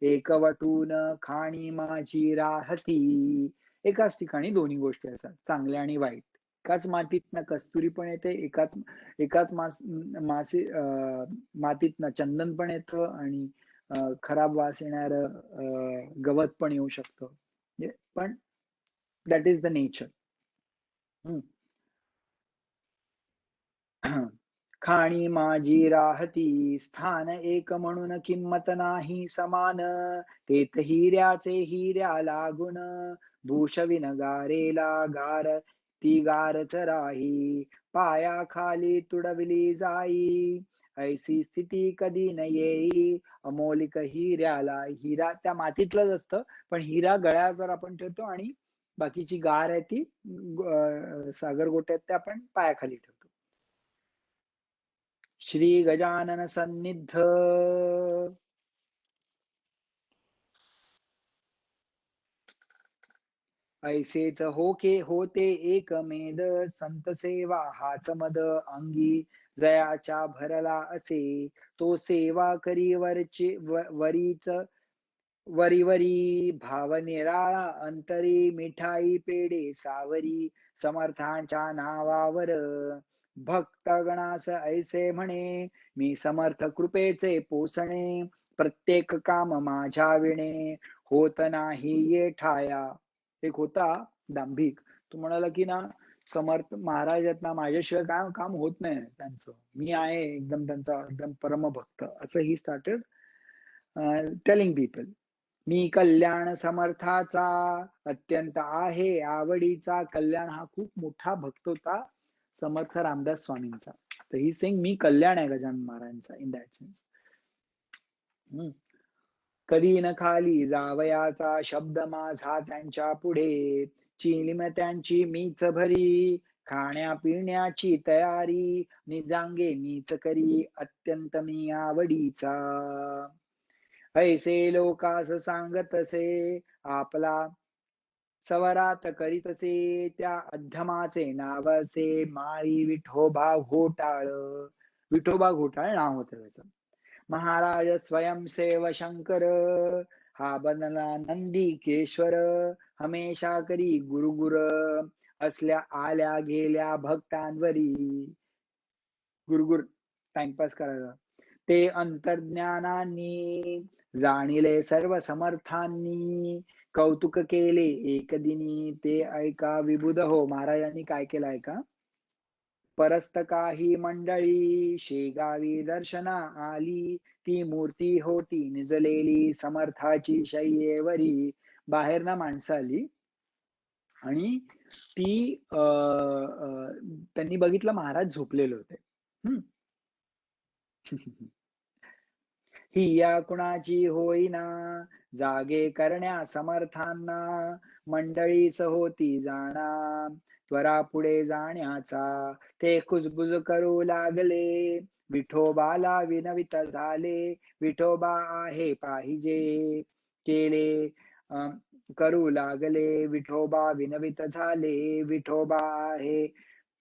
एकवटून खाणी माझी राहती. एकाच ठिकाणी दोन्ही गोष्टी असतात, चांगल्या आणि वाईट. एकाच मातीतनं कस्तुरी पण येते, एकाच एकाच मासे मातीतनं चंदन पण येतं आणि खराब वास येणार गवत पण येऊ शकतं. पण दॅट इज द नेचर. खाणी माझी राहती स्थान एक म्हणून किंमत नाही समान. तेथ हिऱ्याचे हिऱ्या लागून भूषविन गारेला गार ती गारच राही. पायाखाली तुडविली जाई ऐसी स्थिती कधी न येई. अमोलिक हिऱ्याला, हिरा त्या मातीतलंच असतं पण हिरा गळ्यावर आपण ठेवतो आणि बाकीची गार आहे ती सागर गोट्यात त्या आपण पायाखाली ठेवतो. श्री गजानन सन्निध ऐसेच होते एक मेद. संत सेवा हाच मद अंगी जयाच्या भरला असे. तो सेवा करी वरीच वरी वरी भाव निराळा अंतरी. मिठाई पेढे सावरी समर्थांच्या नावावर. भक्तगणास ऐसे म्हणे मी समर्थ कृपेचे पोसणे. प्रत्येक काम माझ्या विणे होत नाही ये ठाया. एक होता दांभिक, तो म्हणाला की ना समर्थ महाराज आहेत ना, माझ्याशिवाय काय काम होत नाही त्यांचं, मी आहे एकदम त्यांचा एकदम परमभक्त. असं ही स्टार्टेड टेलिंग पीपल. मी कल्याण समर्थाचा अत्यंत आहे आवडीचा. कल्याण हा खूप मोठा भक्त होता समर्थ रामदास स्वामींचा. तर ही सिंग मी कल्याण आहे गजानन महाराजांचा इन दॅट सेन्स. कधी न खाली जावयाचा शब्द माझा त्यांच्या पुढे. चिलीम त्यांची मीच भरी खाण्यापिण्याची तयारी. निजांगे मीच करी अत्यंत मी आवडीचा. ऐसे लोकास सांगतसे आपला सवरात करीतसे. त्या अध्यमाचे नावसे माळी विठोबा घोटाळ. विठोबा घोटाळ नाव होतं त्याचं. महाराज स्वयंसेव शंकर हा बनला नंदिकेश्वर. हमेशा करी गुरुगुर असल्या आल्या गेल्या भक्तांवरी. गुरुगुर टाइमपास करायला. ते अंतर्ज्ञानांनी जाणिले सर्व समर्थांनी. कौतुक केले एकदिनी ते ऐका विबुध हो. महाराजांनी काय केलं ऐका. परस्त काही मंडळी शेगावी दर्शना आली. ती मूर्ती होती निजलेली समर्थाची शय्येवरी. बाहेर ना माणसं आली आणि ती त्यांनी बघितलं महाराज झोपलेले होते. ही या कुणाची होईना जागे करण्या समर्थांना. मंडळीस होती जाणा त्वरा पुढे जाण्याचा. ते कुजबुज करू लागले, विठोबाला विनवित झाले. विठोबा आहे पाहिजे, केले करू लागले. विठोबा विनवित झाले, विठोबा आहे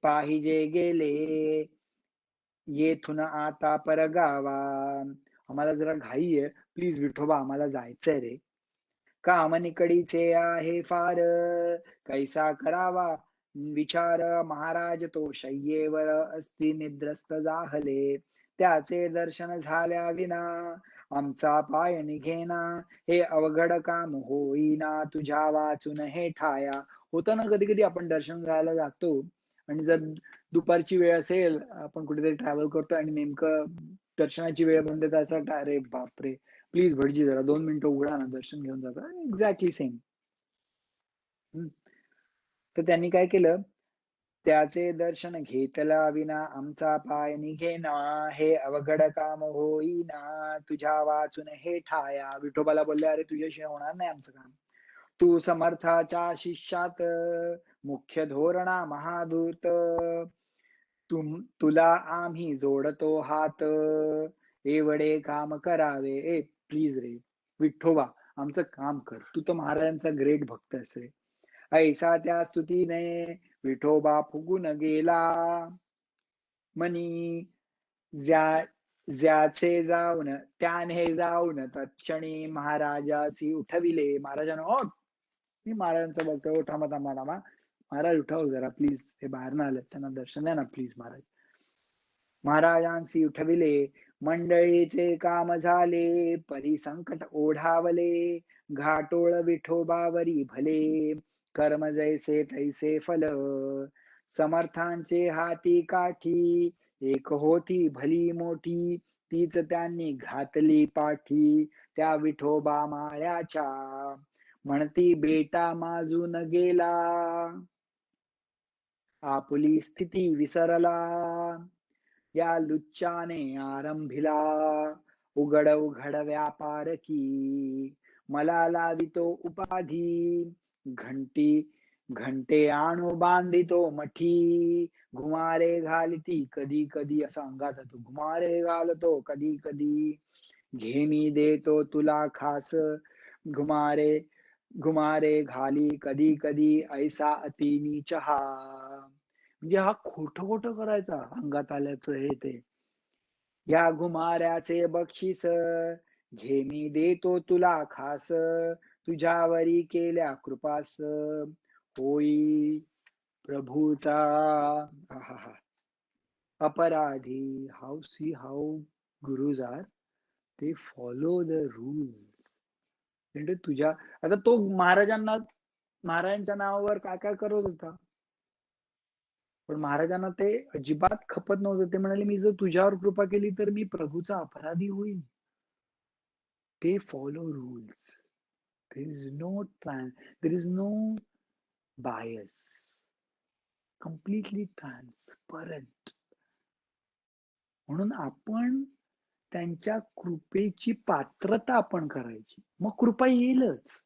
पाहिजे गेले. येथून आता परगावा. आम्हाला जरा घाई आहे, प्लीज विठोबा आम्हाला जायचंय रे. काम निकडीचे आहे फार, कैसा करावा विचार. महाराज तो शय्येवर असती निद्रस्त जाहले. त्याचे दर्शन झाल्या विना आमचा पाय निघेना. हे अवघड काम होईना तुझ्या वाचून हे ठाया. होतं ना कधी कधी आपण दर्शन घ्यायला जातो आणि जर दुपारची वेळ असेल, आपण कुठेतरी ट्रॅव्हल करतो आणि नेमकं दर्शनाची वेळ बंद त्याचा, अरे बापरे, प्लीज भटजी जरा 2 मिनिटं उघडा ना, दर्शन घेऊन जाता. Exactly same. तर त्यांनी काय केलं, त्याचे दर्शन घेतला विना आमचा पाय निघेना. हे अवघड काम होईना तुझ्या वाचून हे ठाया. विठोबाला बोलले, अरे तुझ्याशिवाय होणार नाही आमचं काम. तू समर्थाच्या शिष्यात मुख्य धोरणा महादूत. तुला आम्ही जोडतो हात, एवढे काम करावे. प्लीज रे विठोबा, आमचं काम कर. तू तर महाराजांचा ग्रेट भक्त आहेस रे. ऐसा त्या स्तुतीने विठोबा फुगून गेला. मनी ज्याचे जाऊन त्याने जाऊन तत्क्षणी महाराजासी उठविले. महाराजांना, ओ मी महाराजांचा बघतोय, थांबा थांबा थांबा, महाराज उठाव जरा प्लीज, हे बाहेर ना आले, त्यांना दर्शन द्या ना प्लीज महाराज. महाराजांसी उठविले. मंडळीचे काम झाले, परी संकट ओढावले. घाटोळ विठोबावरी भले, कर्म जैसे तैसे फल. समर्थांचे हाती काठी, एक होती भली मोठी. तीच त्यांनी घातली पाठी, त्या विठोबा माळ्याच्या. म्हणती बेटा माजून गेला, आपुली स्थिती विसरला. या लुच्चाने आरंभिला, उघड उघड व्यापार की. मला लावितो उपाधी, घंटे आणू बांधितो मठी. घुमारे घालती कधी कधी, असा अंगात येतो, घुमारे घालतो कधी कधी. घे देतो तुला खास, घुमारे घुमारे घाली कधी कधी. ऐसा अति चहा. म्हणजे हा खोटं खोटं करायचा, अंगात आल्याचं हे ते. या घुमाऱ्याचे बक्षीस घे मी देतो तुला खास. तुझ्यावरी केल्या कृपास, होई प्रभूचा अपराधी. हाऊ गुरुज आर, ते फॉलो द रूल्स. म्हणजे तुझ्या, आता तो महाराजांच्या नावावर काय काय करत होता, पण महाराजांना ते अजिबात खपत नव्हतं. ते म्हणाले, मी जर तुझ्यावर कृपा केली तर मी प्रभूचा अपराधी होईल. ते follow rules. There is no bias, completely transparent. म्हणून आपण त्यांच्या कृपेची पात्रता आपण करायची, मग कृपा येईलच.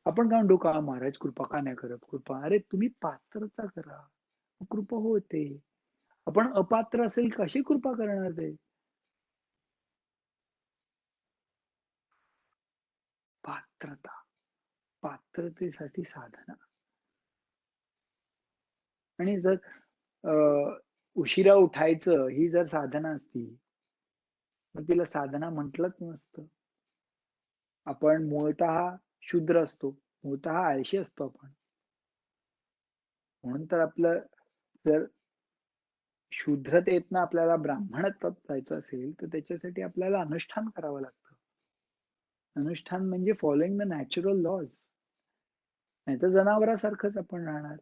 आपण काय म्हणतो, का महाराज कृपा का नाही करत, कृपा, अरे तुम्ही पात्रता करा, कृपा होते. आपण अपात्र असेल कशी कृपा करणार ते. पात्रता, पात्रतेसाठी साधना. आणि जर उशिरा उठायचं ही जर साधना असती, मग तिला साधना म्हटलंच नसतं. आपण मूळतः शूद्र असतो, मूळतः आळशी असतो आपण. म्हणून तर आपलं, जर शूद्रतेतनं आपल्याला ब्राह्मणत्वात जायचं असेल तर त्याच्यासाठी आपल्याला अनुष्ठान करावं लागतं. अनुष्ठान म्हणजे फॉलोइंग द नॅचरल लॉज. नाही तर जनावरासारखंच आपण राहणार.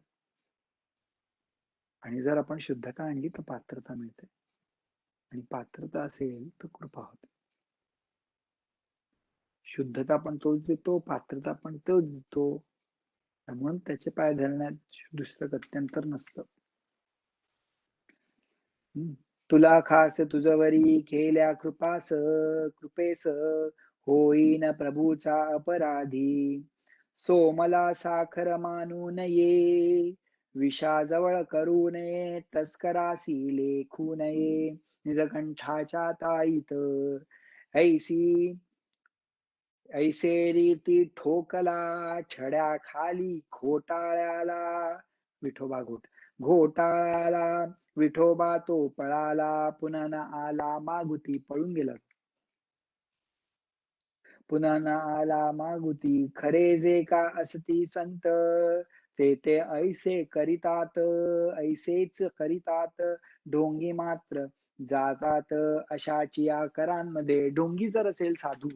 आणि जर आपण शुद्धता आणली तर पात्रता मिळते, आणि पात्रता असेल तर कृपा होते. शुद्धता पण तोच देतो, पात्रता पण तोच देतो. म्हणून त्याचे पाय धरण्यात दुसरं गत्यंतर नसतं. तुला खास तुझवरी केल्या कृपेस, होईन प्रभूचा अपराधी. सो मला साखर मानून ये, विषाजवळ करू नये, तस्करासी लेखू नये, निजकंठाच्या ताईत. ऐसी ऐसे रीती ठोकला छड्याखाली घोटाळ्याला, विठोबा घोटाळ्याला, विठोबा तो पळाला, पुन्हा न आला मागुती, पळून गेला, पुन्हा न आला मागुती. खरे जे का असती संत, ते ऐसे करितात, ऐसेच करितात, ढोंगी मात्र जातात अशाची आकरांमध्ये. ढोंगी जर असेल साधू,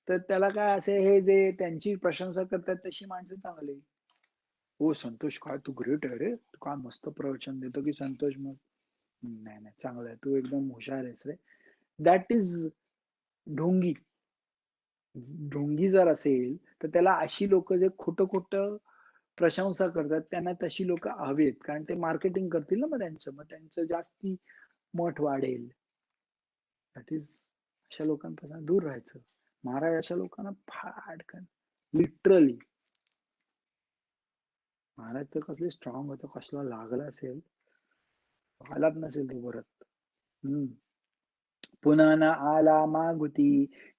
तर त्याला काय असे, हे जे त्यांची प्रशंसा करतात तशी माणसं चांगली. हो संतोष, काय तू ग्रेट आहे रे, तू काय मस्त प्रवचन देतो की संतोष. मग नाही नाही, चांगलं आहे, तू एकदम हुशार आहेस रे. दॅट इज ढोंगी. ढोंगी जर असेल तर त्याला अशी लोक जे खोटं खोटं प्रशंसा करतात, त्यांना तशी लोक हवेत, कारण ते मार्केटिंग करतील ना, मग त्यांचं जास्ती मठ वाढेल. दॅट इज, अशा लोकांपासून दूर राहायचं. महाराज अशा लोकांना फाडकन, लिटरली. महाराज तर कसले स्ट्रॉंग होतं, कसला लागला असेल, आलाच नसेल तो परत. पुन्हा न आला मागुती,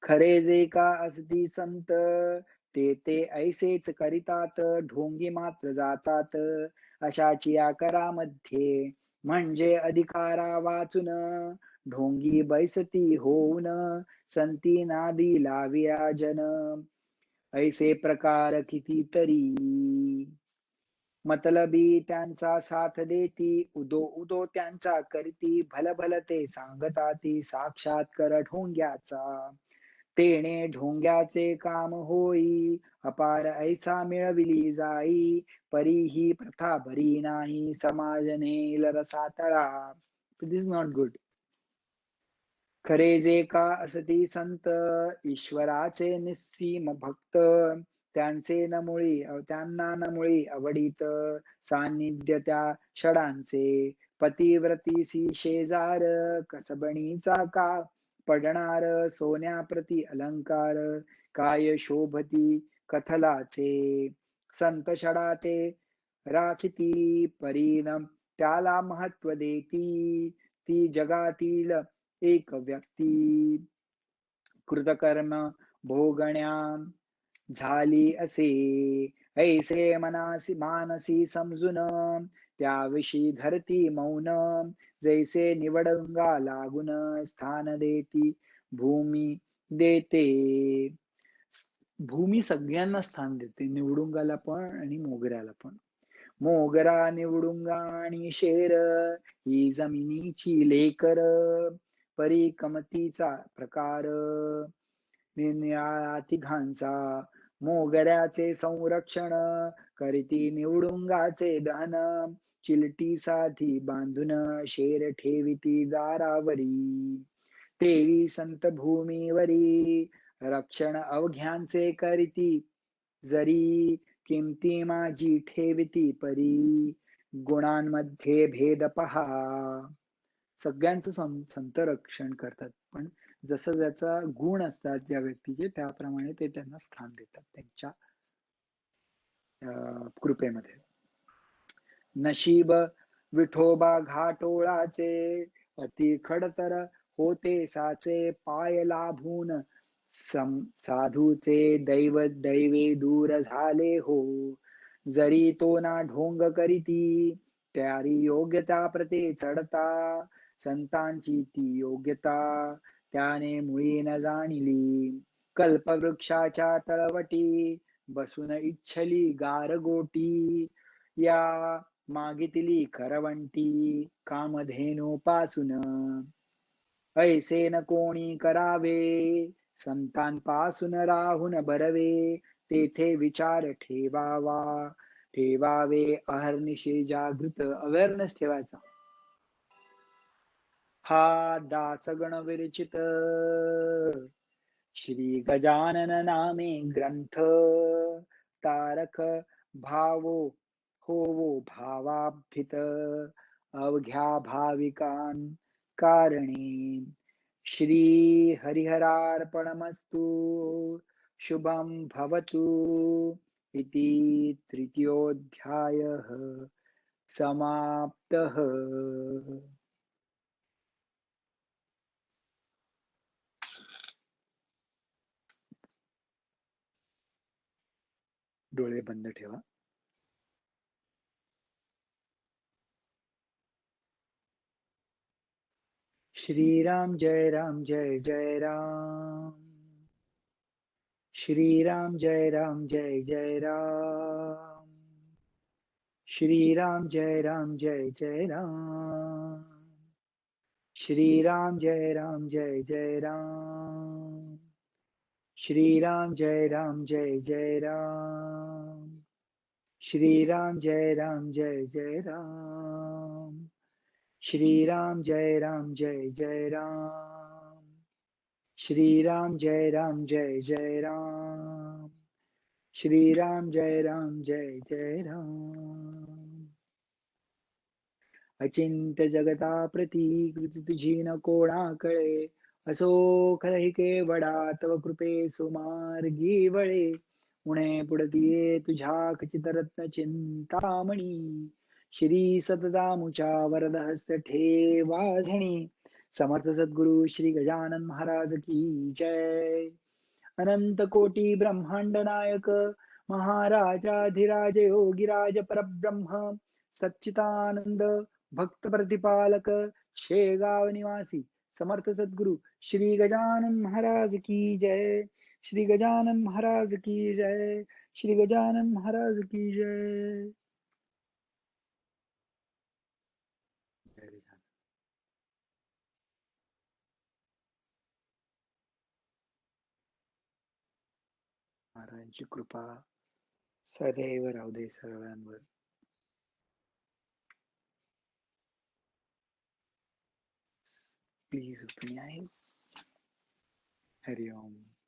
खरे जे का असती संत, ते ऐसेच करितात, ढोंगी मात्र जातात अशाची आकारामध्ये. म्हणजे अधिकारा वाचून ढोंगी बैसती होऊन, संती नादी लाविया जन. ऐसे प्रकार कितीतरी, मतलबी त्यांचा साथ देती, उदो उदो त्यांचा करती, भल भल ते सांगताती, साक्षात्कार ढोंग्याचा. तेणे ढोंग्याचे काम होई, अपार ऐसा मिळविली जाई, परी ही प्रथा बरी नाही, समाज नेल रसातळा. दिस इज नॉट गुड. खरे जे का असती संत, ईश्वराचे निस्सीम भक्त, त्यांना न मुळी आवडीत, सान्निध्य त्या षडांचे. पतिव्रतीसी शेजार, कसबणीचा का पडणार, सोन्याप्रती अलंकार, काय शोभती कथलाचे. संत षडाचे राखिती परीन, त्याला महत्व देती, ती जगातील एक व्यक्ती. कृतकर्म भोगण्या झाली असे, ऐसे मनासी मानसी समजून, त्याविषयी धरती मौन. जैसे निवडंगा लागून, स्थान देती भूमी देते. भूमी सगळ्यांना स्थान देते, निवडुंगाला पण आणि मोगऱ्याला पण. मोगरा निवडुंगा आणि शेर, ही जमिनीची लेकर, परी कमतीचा प्रकार, निनिळा तिघांचा. मोगऱ्याचे संरक्षण करीती निवडुंगाचे दहन, चिलटीसाठी बांधून शेर ठेविती दारावरी. तेवी संत भूमीवरी, रक्षण अवघ्यांचे करीती, जरी किमती माझी ठेविती परी. गुणांमध्ये भेद पहा, सगळ्यांचं संत रक्षण करतात, पण जसं ज्याचा गुण असतात ज्या व्यक्तीचे, त्याप्रमाणे ते त्यांना स्थान देतात त्यांच्या कृपेमध्ये. नशीब विठोबा घाटोळाचे, अति खडतर होते साचे, पाय लाभून साधूचे दैवे दूर झाले हो. जरी तो ना ढोंग करीती, त्यारी योग्यता प्रते चढता, संतांची ती योग्यता त्याने मुळी न जाणिली. कल्पवृक्षाच्या तळवटी, बसून इच्छली गारगोटी, या मागितली करवंटी, कामधेनू पासून. ऐसे न कोणी करावे, संतांपासून राहून बरवे, तेथे विचार ठेवावे अहर्निशे जागृत, अवेअरनेस ठेवायचा. हा दासगण विरचित, श्री गजानन नामे ग्रंथ, तारक भावो होवो भावाभित, अवघ्या भाविकां कारणे. श्री हरिहरार्पणमस्तु. शुभं भवतु इति तृतीयोऽध्यायः. समाप्तः. डोळे बंद ठेवा. श्रीराम जय राम जय जय राम. श्रीराम जय राम जय जय राम. श्रीराम जय राम जय जय राम. श्रीराम जय राम जय जय राम. श्रीराम जय राम जय जय राम. श्रीराम जय राम जय जय राम. श्रीराम जय राम जय जय राम. श्रीराम जय राम जय जय राम. श्रीराम जय राम जय जय राम. अचिंत्य जगता प्रती कृती तुझी न कोणाकळे. असो खरही केवडा तव कृपे सुमार्गी वळे. उणे पुढतीये तुझ्या खचित रत्न चिंतामणी. श्री सतदामुच्या वरद हस्त ठेवा झणी. समर्थ सद्गुरु श्री गजानन महाराज की जय. अनंत कोटी ब्रह्मांड नायक महाराजाधिराज योगीराज परब्रह्म सच्चिदानंद भक्त प्रतिपालक शेगाव निवासी समर्थ सद्गुरु श्री गजानन महाराज की जय. श्री गजानन महाराज की जय. श्री गजानन महाराज की जय. जय गजानन. महाराजांची कृपा सदैव राहू दे सर्वांवर. Please open your eyes. Hari Om.